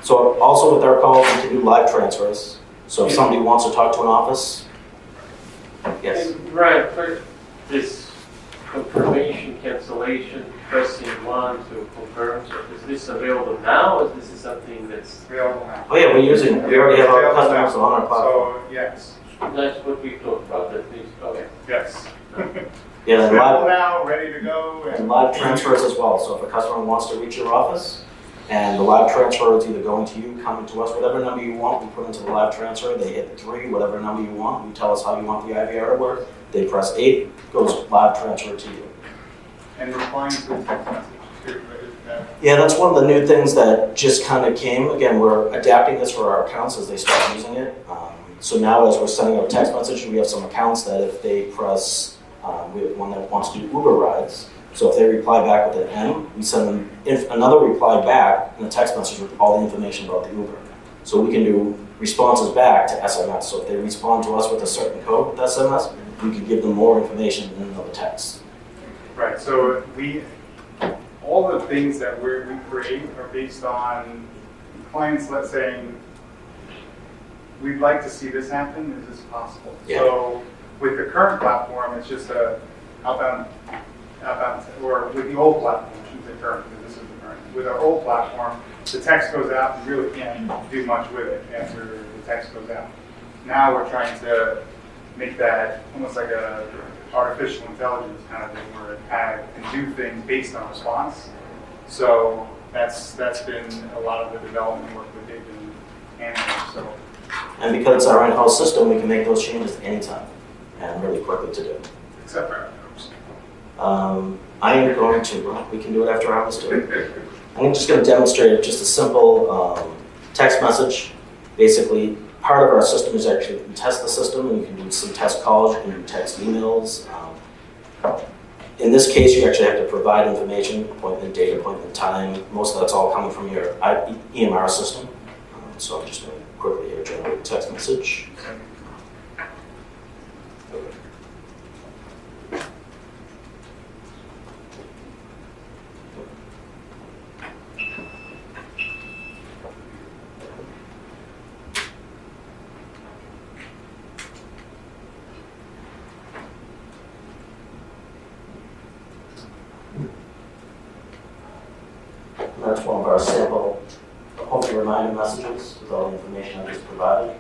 Speaker 5: So also with our calls, we can do live transfers. So if somebody wants to talk to an office, yes.
Speaker 9: Right, for this confirmation, cancellation, pressing 1 to confirm, so is this available now, or is this something that's,
Speaker 3: Available now.
Speaker 5: Oh yeah, we already have our customers on our platform.
Speaker 3: So yes,
Speaker 9: that's what we talked about, at least, okay.
Speaker 3: yes.
Speaker 5: Yeah, and
Speaker 3: Available
Speaker 5: live,
Speaker 3: now, ready to go.
Speaker 5: and live transfers as well. So if a customer wants to reach your office, and the live transfer is either going to you, coming to us, whatever number you want, we put into the live transfer. They hit 3, whatever number you want. You tell us how you want the IVR to work. They press 8, goes live transfer to you.
Speaker 3: And replying to the text message too.
Speaker 5: Yeah, that's one of the new things that just kind of came. Again, we're adapting this for our accounts as they start using it. So now as we're sending out text messages, we have some accounts that if they press, we have one that wants to do Uber rides. So if they reply back with an M, we send them another reply back in a text message with all the information about the Uber. So we can do responses back to SMS. So if they respond to us with a certain code with SMS, we can give them more information in another text.
Speaker 3: Right, so all the things that we create are based on clients, let's say, we'd like to see this happen, is this possible?
Speaker 5: Yeah.
Speaker 3: So with the current platform, it's just a outbound, or with the old platform, I shouldn't say current, because this is the current. With our old platform, the text goes out, you really can't do much with it after the text goes out. Now we're trying to make that almost like a artificial intelligence kind of thing, where it can do things based on response. So that's been a lot of the development work that they've been handling. So
Speaker 5: And because it's our in-house system, we can make those changes anytime and really quickly to do.
Speaker 3: except for our groups.
Speaker 5: I am going to, we can do it after hours too. I'm just going to demonstrate just a simple text message. Basically, part of our system is actually we test the system, and you can do some test calls, you can do text emails. In this case, you actually have to provide information, appointment date, appointment time. Most of that's all coming from your EMR system. So I'm just going to quickly here generate a text message. That's one of our sample appointment reminder messages with all the information I just provided.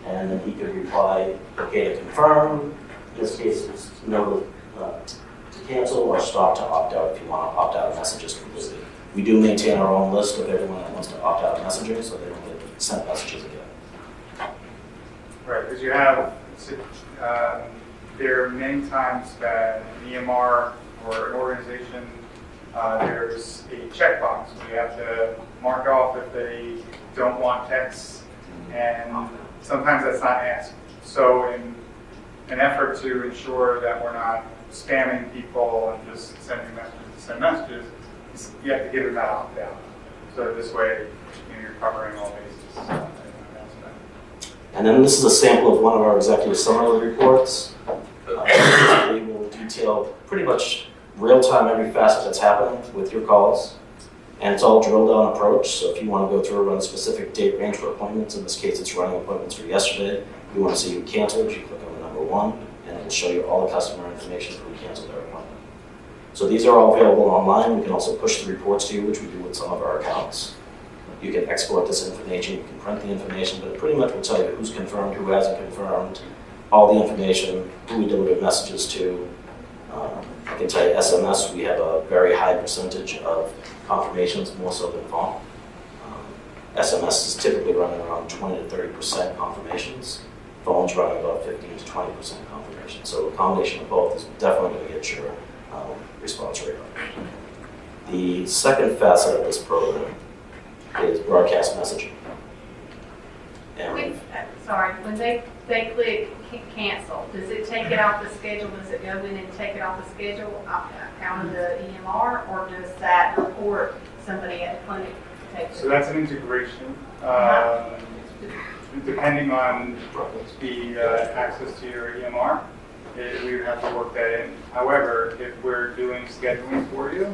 Speaker 5: And then he could reply, okay to confirm. In this case, it's no to cancel or stop to opt out if you want to opt out of messages completely. We do maintain our own list of everyone that wants to opt out of messages so they don't get sent messages again.
Speaker 3: Right, because you have there are many times that an EMR or an organization, there's a checkbox. We have to mark off if they don't want text, and sometimes that's not asked. So in an effort to ensure that we're not spamming people and just sending messages to send messages, you have to give them that opt-out. So this way, you're covering all bases.
Speaker 5: And then this is a sample of one of our executive summary reports. We will detail pretty much real-time every facet that's happening with your calls. And it's all drill down approach. So if you want to go through a run specific date range for appointments, in this case it's running appointments for yesterday. If you want to see who canceled, you click on the number 1, and it will show you all the customer information for who canceled their appointment. So these are all available online. We can also push the reports to you, which we do with some of our accounts. You can export this information, you can print the information, but it pretty much will tell you who's confirmed, who hasn't confirmed, all the information, who we delivered messages to. I can tell you SMS, we have a very high percentage of confirmations, more so than phone. SMS is typically running around 20 to 30% confirmations. Phones running about 15 to 20% confirmation. So a combination of both is definitely going to get your response rate up. The second facet of this program is broadcast messaging. And
Speaker 4: When they click cancel, does it take it off the schedule? Does it go in and take it off the schedule out of the EMR, or does that report somebody at the clinic take it?
Speaker 3: So that's an integration. Depending on the access to your EMR, we would have to work that in. However, if we're doing scheduling for you,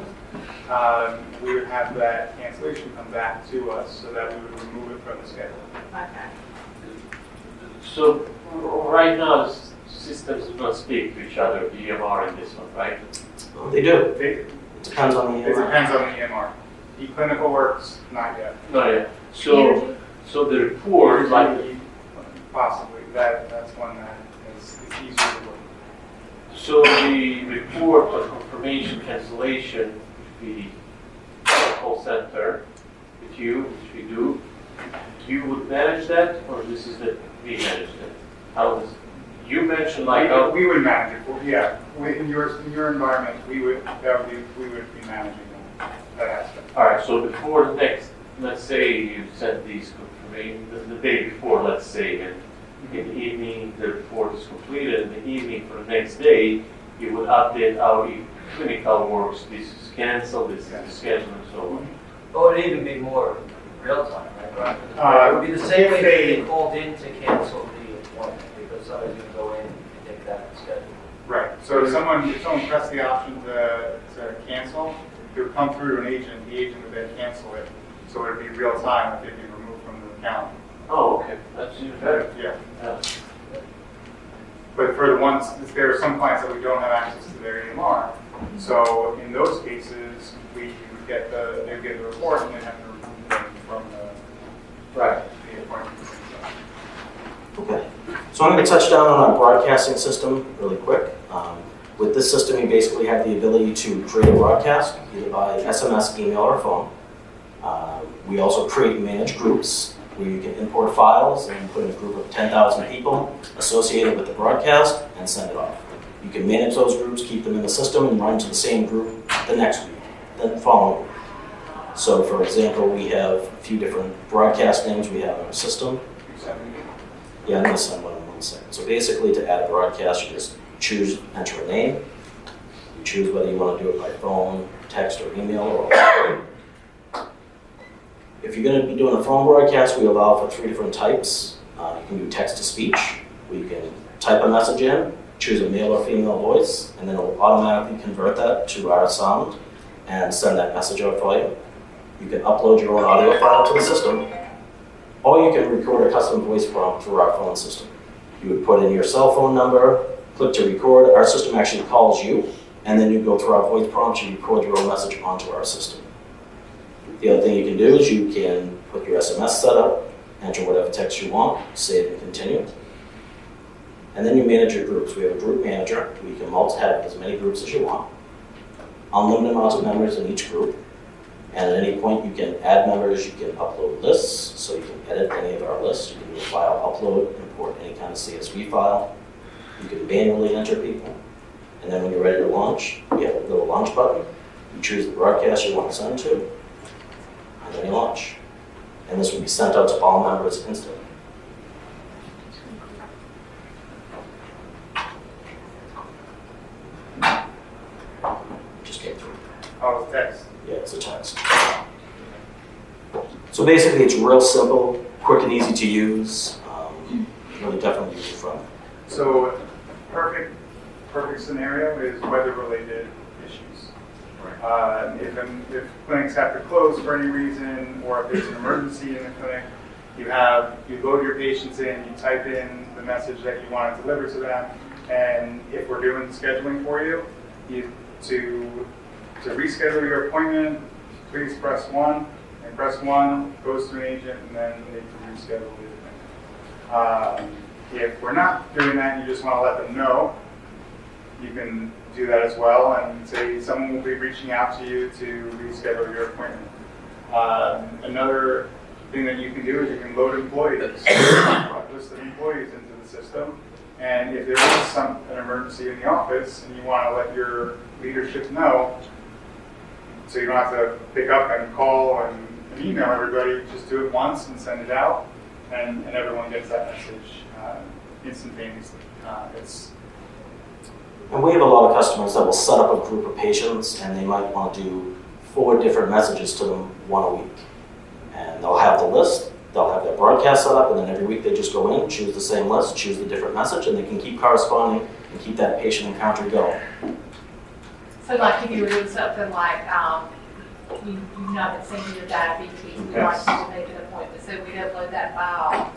Speaker 3: we would have that cancellation come back to us so that we would remove it from the schedule.
Speaker 4: Okay.
Speaker 9: So right now, the systems do not speak to each other, the EMR and this one, right?
Speaker 5: well, they do.
Speaker 3: It
Speaker 5: It depends on the
Speaker 3: depends on the EMR. eClinical works, not yet.
Speaker 9: Not yet. So the report, like,
Speaker 3: Possibly, that's one that is easier to work.
Speaker 9: so the report of confirmation cancellation, the call center with you, which we do, you would manage that, or this is that we manage that? How does, you mentioned like,
Speaker 3: We would manage it, yeah. In your environment, we would be managing that aspect.
Speaker 9: all right, so before the next, let's say you sent these confirmation, the day before, let's say, and in the evening, the report is completed, in the evening for the next day, you would update how clinical works, this is canceled, this is the schedule, and so on.
Speaker 8: Oh, it'd even be more real time, right? It would be the same way
Speaker 3: if
Speaker 8: they called in to cancel the appointment, because somebody's gonna go in and take that schedule.
Speaker 3: Right, so if someone pressed the option to cancel, it would come through to an agent, the agent would then cancel it. So it would be real time if it'd be removed from the account.
Speaker 9: Oh, okay, that's even better.
Speaker 3: Yeah.
Speaker 9: Yeah.
Speaker 3: But for the ones, there are some clients that we don't have access to their EMR. So in those cases, we would get they would get the report and then have to remove them from the appointment.
Speaker 5: Okay, so I'm going to touch down on our broadcasting system really quick. With this system, you basically have the ability to create a broadcast either by SMS, email, or phone. We also create and manage groups where you can import files and put in a group of 10,000 people associated with the broadcast and send it off. You can manage those groups, keep them in the system, and run to the same group the next week, the following week. So for example, we have a few different broadcast names we have in our system. Yeah, I'm going to send one in 1 second. So basically, to add a broadcast, you just choose, enter a name. You choose whether you want to do it by phone, text, or email, or all. If you're going to be doing a phone broadcast, we allow for 3 different types. You can do text-to-speech, where you can type a message in, choose a male or female voice, and then it will automatically convert that to our sound and send that message out for you. You can upload your own audio file to the system, or you can record a custom voice prompt through our phone system. You would put in your cell phone number, click to record. Our system actually calls you, and then you go through our voice prompt and record your own message onto our system. The other thing you can do is you can put your SMS setup, enter whatever text you want, save and continue. And then you manage your groups. We have a group manager. We can have as many groups as you want. Unlimited amounts of members in each group. And at any point you can add members, you can upload lists, so you can edit any of our lists. You can do a file upload, import any kind of CSV file. You can manually enter people. And then when you're ready to launch, you have a little launch button. You choose the broadcast you want to send to, and then you launch. And this will be sent out to all members instantly. Just came through.
Speaker 3: Oh, it's text.
Speaker 5: Yeah, it's a text. So basically, it's real simple, quick and easy to use. Really definitely user-friendly.
Speaker 3: So perfect scenario is weather-related issues. If clinics have to close for any reason, or if there's an emergency in the clinic, you load your patients in, you type in the message that you want to deliver to them, and if we're doing scheduling for you, to reschedule your appointment, please press 1, and press 1 goes to an agent, and then they can reschedule it. If we're not doing that, and you just want to let them know, you can do that as well, and say someone will be reaching out to you to reschedule your appointment. Another thing that you can do is you can load employees, a list of employees into the system, and if there is an emergency in the office and you want to let your leadership know, so you don't have to pick up and call and email everybody, just do it once and send it out, and everyone gets that message instantaneously.
Speaker 5: And we have a lot of customers that will set up a group of patients, and they might want to do 4 different messages to them, 1 a week. And they'll have the list, they'll have their broadcast set up, and then every week they just go in, choose the same list, choose the different message, and they can keep corresponding and keep that patient encounter going.
Speaker 4: So like if you were doing something like, you've not been sending your diabetes, you want to make an appointment, so we'd upload that file,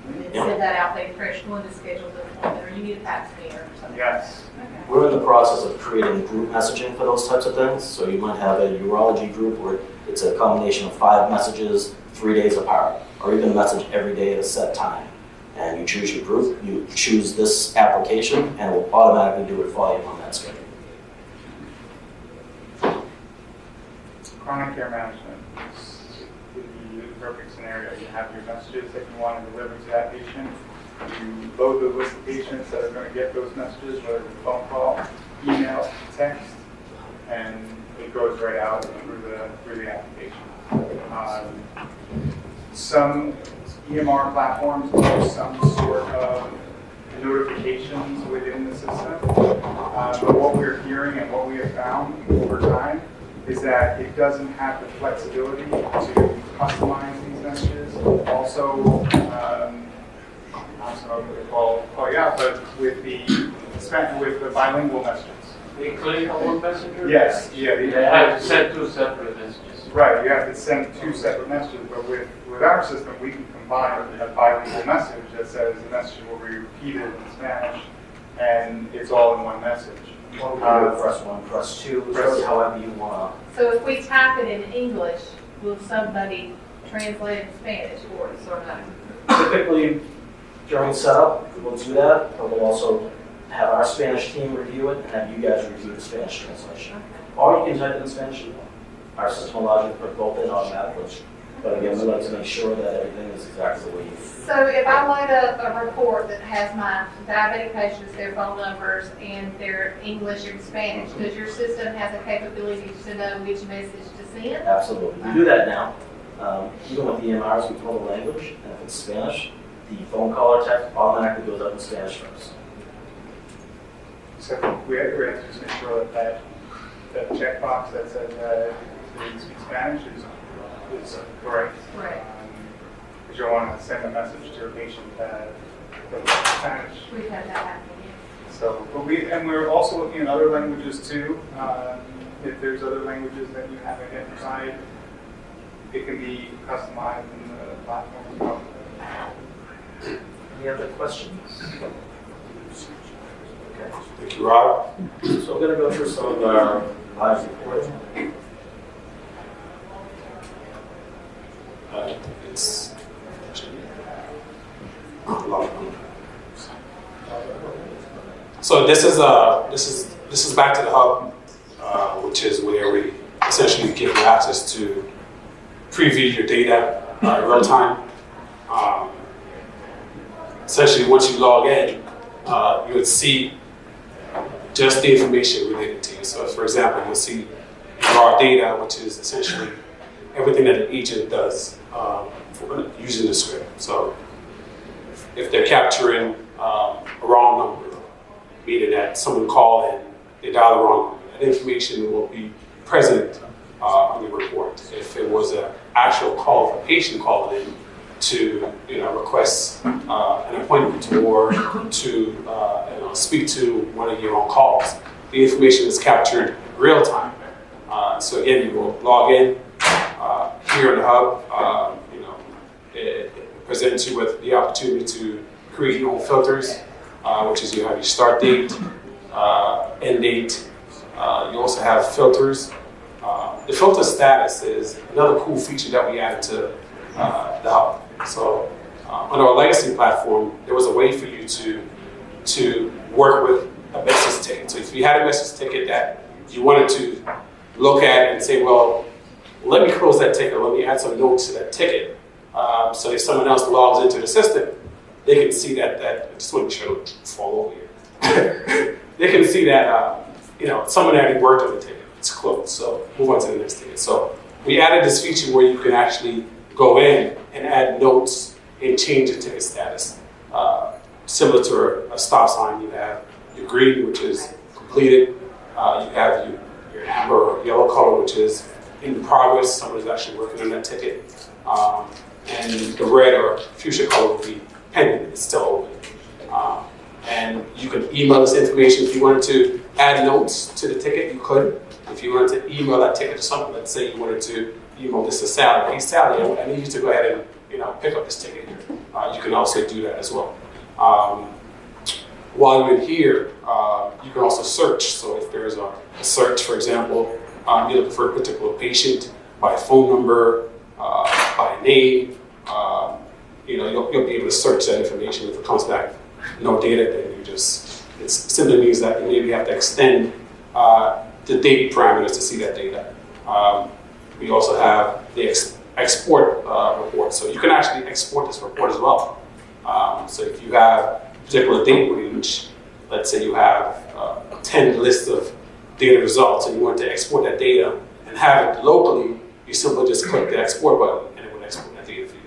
Speaker 4: and then send that out, they fresh one to schedule the appointment, or you need a pap smear or something.
Speaker 3: Yes.
Speaker 4: Okay.
Speaker 5: We're in the process of creating group messaging for those types of things. So you might have a urology group where it's a combination of 5 messages 3 days apart, or even a message every day at a set time. And you choose your group, you choose this application, and it will automatically do it for you on that schedule.
Speaker 3: Chronic care management would be the perfect scenario. You have your messages that you want to deliver to that patient. You load the list of patients that are going to get those messages, whether it's a phone call, email, text, and it goes right out through the application. Some EMR platforms do some sort of notifications within the system, but what we're hearing and what we have found over time is that it doesn't have the flexibility to customize these messages. Also, I'm sorry to call you out, but with the bilingual messages.
Speaker 9: They click on one messenger?
Speaker 3: Yes, yeah.
Speaker 9: They have to send 2 separate messages.
Speaker 3: Right, you have to send 2 separate messages, but with our system, we can combine a bilingual message that says the message will be repeated in Spanish, and it's all in one message.
Speaker 5: Press 1, press 2,
Speaker 3: press
Speaker 5: however you want.
Speaker 4: So if we type it in English, will somebody translate it in Spanish for us or not?
Speaker 5: Typically, during setup, we'll do that, but we'll also have our Spanish team review it and have you guys review the Spanish translation.
Speaker 4: Okay.
Speaker 5: Or you can type it in Spanish as well. Our system allows you to put both in automatically. But again, we like to make sure that everything is exactly the way you need.
Speaker 4: So if I load up a report that has my diabetic patients, their phone numbers, and their English and Spanish, does your system has a capability to know which message to send?
Speaker 5: Absolutely. We do that now. Even with the EMRs, we told the language, and if it's Spanish, the phone call or text automatically goes up in Spanish first.
Speaker 3: So we have to just make sure that checkbox that says that they speak Spanish is correct.
Speaker 4: Right.
Speaker 3: Because you don't want to send a message to a patient that doesn't speak Spanish.
Speaker 4: We've had that happen,
Speaker 3: So, we're also looking at other languages too. If there's other languages that you have identified, it can be customized in the platform as well.
Speaker 5: Any other questions? Okay.
Speaker 2: Thank you, Rob.
Speaker 5: So we're going to go through some of our live reports.
Speaker 2: It's so this is back to the hub, which is where we essentially give you access to preview your data in real time. Essentially, once you log in, you would see just the information related to you. So for example, you'll see raw data, which is essentially everything that an agent does using the script. So if they're capturing a wrong number, meaning that someone called in, they dial the wrong number, that information will be present on the report. If it was an actual call, if a patient called in to request an appointment or to speak to one of your own calls, the information is captured real time. So again, you will log in here in the hub. It presents you with the opportunity to create your own filters, which is you have your start date, end date. You also have filters. The filter status is another cool feature that we added to the hub. So on our legacy platform, there was a way for you to work with a message ticket. So if you had a message ticket that you wanted to look at and say, well, let me close that ticket, let me add some notes to that ticket. So if someone else logs into the system, they can see that I just want to show it fall over here. They can see that someone already worked on the ticket. It's closed. So move on to the next ticket. So we added this feature where you can actually go in and add notes and change the ticket status. Similar to a stop sign, you have your green, which is completed. You have your amber or yellow color, which is in progress. Someone is actually working on that ticket. And the red or fuchsia color will be pending. It's still open. And you can email this information. If you wanted to add notes to the ticket, you could. If you wanted to email that ticket to someone, let's say you wanted to email this to Sally. Hey, Sally, I need you to go ahead and pick up this ticket here. You can also do that as well. While you're in here, you can also search. So if there's a search, for example, you're looking for a particular patient by phone number, by name, you'll be able to search that information. If it comes back no data, then it simply means that you maybe have to extend the date parameters to see that data. We also have the export report. So you can actually export this report as well. So if you have a particular date range, let's say you have 10 lists of data results and you want to export that data and have it locally, you simply just click the export button and it will export that data for you.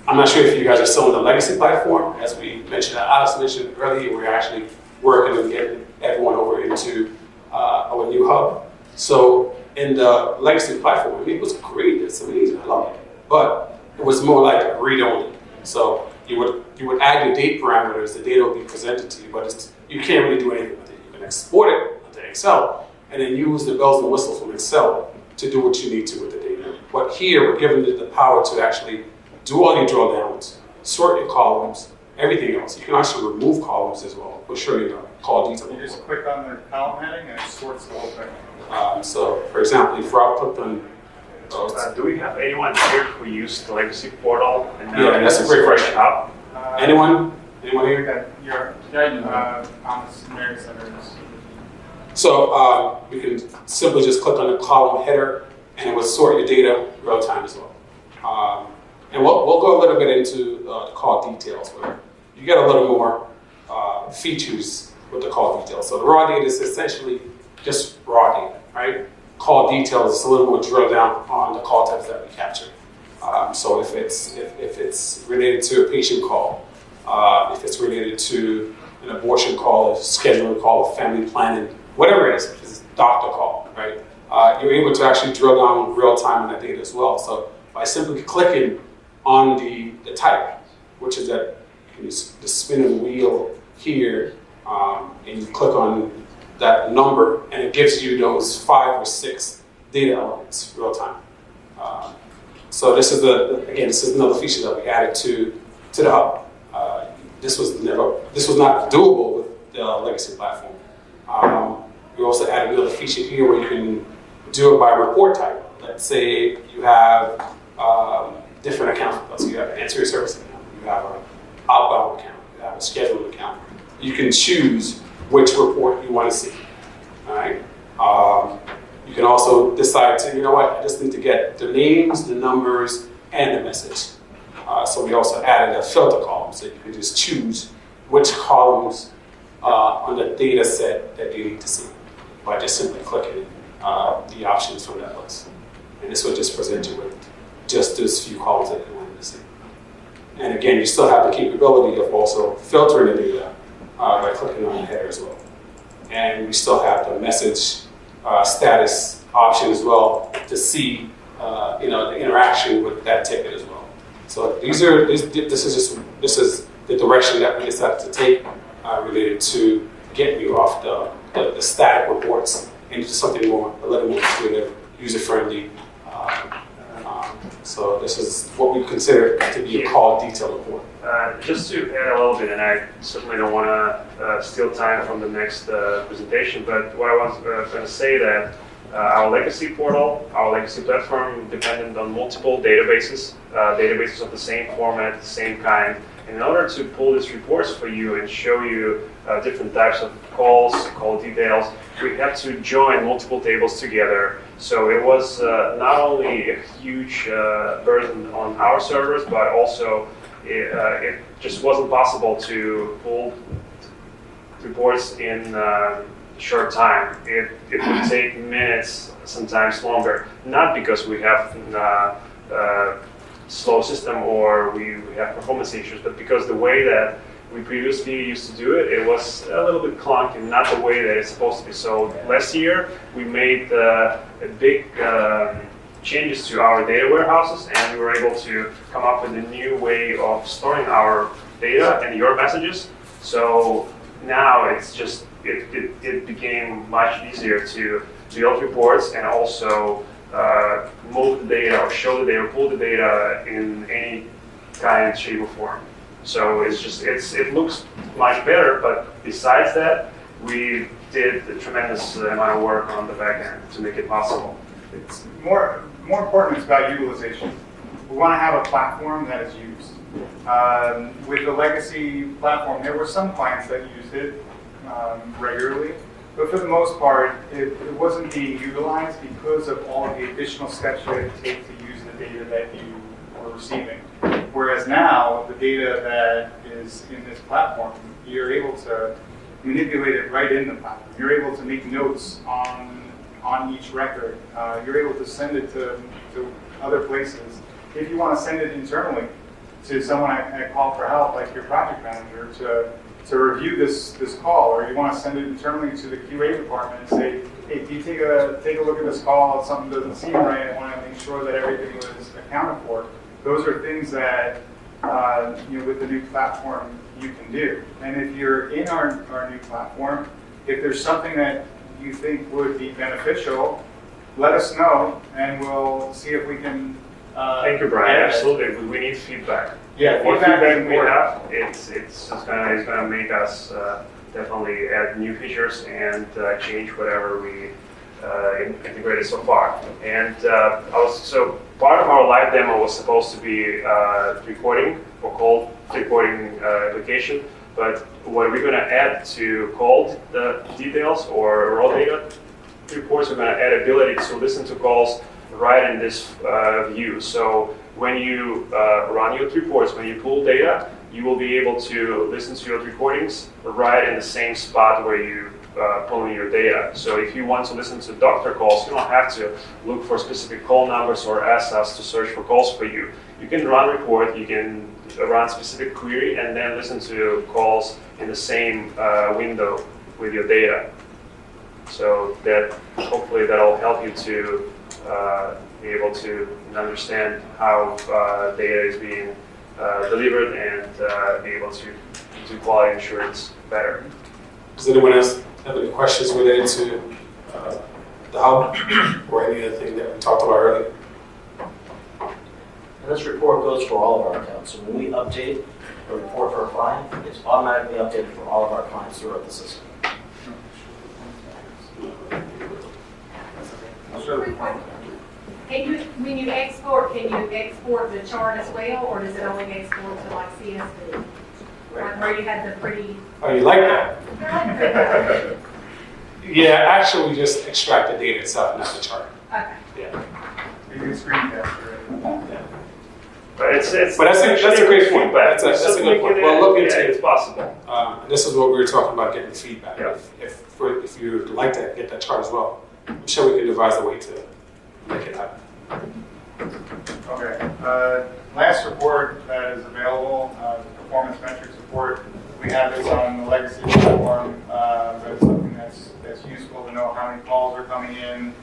Speaker 2: I'm not sure if you guys are still on the legacy platform. As we mentioned, Alex mentioned earlier, we're actually working on getting everyone over into our new hub. So in the legacy platform, it was great. It's amazing. I love it. But it was more like read-only. So you would add your date parameters. The data will be presented to you, but you can't really do anything with it. You can export it into Excel and then use the bells and whistles from Excel to do what you need to with the data. But here, we're giving it the power to actually do all your drawdowns, sort your columns, everything else. You can actually remove columns as well. We'll show you the call detail.
Speaker 3: You just click on the column heading and it sorts the whole thing.
Speaker 2: So, for example, if Rob clicked on
Speaker 1: do we have anyone here who used the legacy portal? And
Speaker 2: yeah, that's a great question. Anyone here?
Speaker 3: Your Thomas Mary Centers.
Speaker 2: So you can simply just click on the column header and it will sort your data real time as well. And we'll go a little bit into the call details where you get a little more features with the call details. So the raw data is essentially just raw data, right? Call details is a little more drill down on the call types that we capture. So if it's related to a patient call, if it's related to an abortion call, a scheduling call, a family planning, whatever it is, if it's a doctor call, right? You're able to actually drill down real time on that data as well. So by simply clicking on the type, which is that the spinning wheel here, and you click on that number, and it gives you those 5 or 6 data elements real time. So this is another feature that we added to the hub. This was not doable with the legacy platform. We also added another feature here where you can do it by report type. Let's say you have different accounts with us. You have an answering service account, you have an outbound account, you have a scheduled account. You can choose which report you want to see. All right. You can also decide to, I just need to get the names, the numbers, and the message. So we also added a filter column, so you can just choose which columns on the data set that they need to see by just simply clicking the options from that list. And this will just present you with just those few columns that they wanted to see. And again, you still have the capability of also filtering the data by clicking on the header as well. And we still have the message status option as well to see the interaction with that ticket as well. So this is the direction that we decided to take related to getting you off the static reports into something a little more intuitive, user-friendly. So this is what we consider to be a call detail report.
Speaker 1: Just to add a little bit, and I certainly don't want to steal time from the next presentation, but what I was going to say that our legacy portal, our legacy platform depended on multiple databases, databases of the same format, the same kind. And in order to pull these reports for you and show you different types of calls, call details, we had to join multiple tables together. So it was not only a huge burden on our servers, but also it just wasn't possible to pull reports in short time. It would take minutes, sometimes longer, not because we have slow system or we have performance issues, but because the way that we previously used to do it, it was a little bit clunky, not the way that it's supposed to be. So last year, we made big changes to our data warehouses, and we were able to come up with a new way of storing our data and your messages. So now it's just, it became much easier to build reports and also move the data or show the data, pull the data in any kind, shape, or form. So it looks much better, but besides that, we did a tremendous amount of work on the back end to make it possible.
Speaker 3: It's more important, it's about utilization. We want to have a platform that is used. With the legacy platform, there were some clients that used it regularly, but for the most part, it wasn't being utilized because of all of the additional steps you had to take to use the data that you were receiving. Whereas now, the data that is in this platform, you're able to manipulate it right in the platform. You're able to make notes on each record. You're able to send it to other places. If you want to send it internally to someone at Call for Help, like your project manager, to review this call, or you want to send it internally to the QA department and say, hey, can you take a look at this call? Something doesn't seem right. I want to make sure that everything was accounted for. Those are things that with the new platform you can do. And if you're in our new platform, if there's something that you think would be beneficial, let us know, and we'll see if we can.
Speaker 1: Thank you, Brian. Absolutely, we need feedback.
Speaker 3: Yeah,
Speaker 1: the more
Speaker 3: feedback
Speaker 1: feedback we have, it's gonna make us definitely add new features and change whatever we integrated so far. And so part of our live demo was supposed to be recording or call recording application. But what we're going to add to call details or raw data reports, we're going to add ability to listen to calls right in this view. So when you run your reports, when you pull data, you will be able to listen to your recordings right in the same spot where you pulling your data. So if you want to listen to doctor calls, you don't have to look for specific call numbers or ask us to search for calls for you. You can run report, you can run specific query, and then listen to calls in the same window with your data. So that hopefully that'll help you to be able to understand how data is being delivered and be able to do quality assurance better.
Speaker 2: Does anyone else have any questions related to the hub or any other thing that we talked about earlier?
Speaker 5: And this report goes for all of our accounts. So when we update a report for a client, it's automatically updated for all of our clients throughout the system.
Speaker 4: When you export, can you export the chart as well, or does it only export to like CSV? Like where you had the pretty.
Speaker 2: Oh, you like that? Yeah, actually, we just extract the data itself, not the chart.
Speaker 4: Okay.
Speaker 2: Yeah.
Speaker 3: You can screen capture it.
Speaker 1: But it's.
Speaker 2: But that's a great point.
Speaker 1: Feedback.
Speaker 2: That's a good point.
Speaker 1: Certainly
Speaker 2: Well, look
Speaker 1: yeah,
Speaker 2: into it.
Speaker 1: it's possible.
Speaker 2: This is what we were talking about, getting feedback.
Speaker 1: Yeah.
Speaker 2: If you'd like to get that chart as well, I'm sure we can devise a way to make it happen.
Speaker 3: Okay. Last report that is available, the performance metrics report. We have this on the legacy platform, but it's something that's useful to know how many calls are coming in,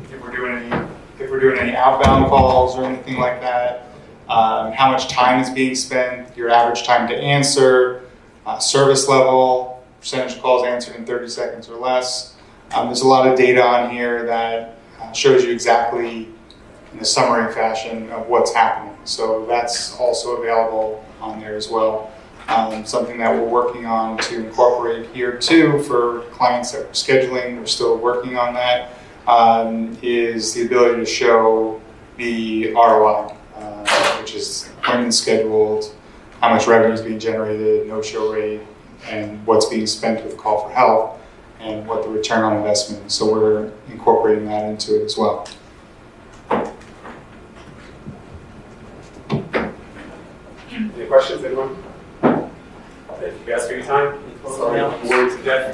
Speaker 3: if we're doing any outbound calls or anything like that, how much time is being spent, your average time to answer, service level, percentage of calls answered in 30 seconds or less. There's a lot of data on here that shows you exactly in a summary fashion of what's happening. So that's also available on there as well. Something that we're working on to incorporate here too for clients that we're scheduling, we're still working on that, is the ability to show the ROI, which is appointments scheduled, how much revenue is being generated, no-show rate, and what's being spent with Call for Help, and what the return on investment is. So we're incorporating that into it as well.
Speaker 2: Any questions, anyone? Thank you guys for your time. Sorry, I'm worried to death.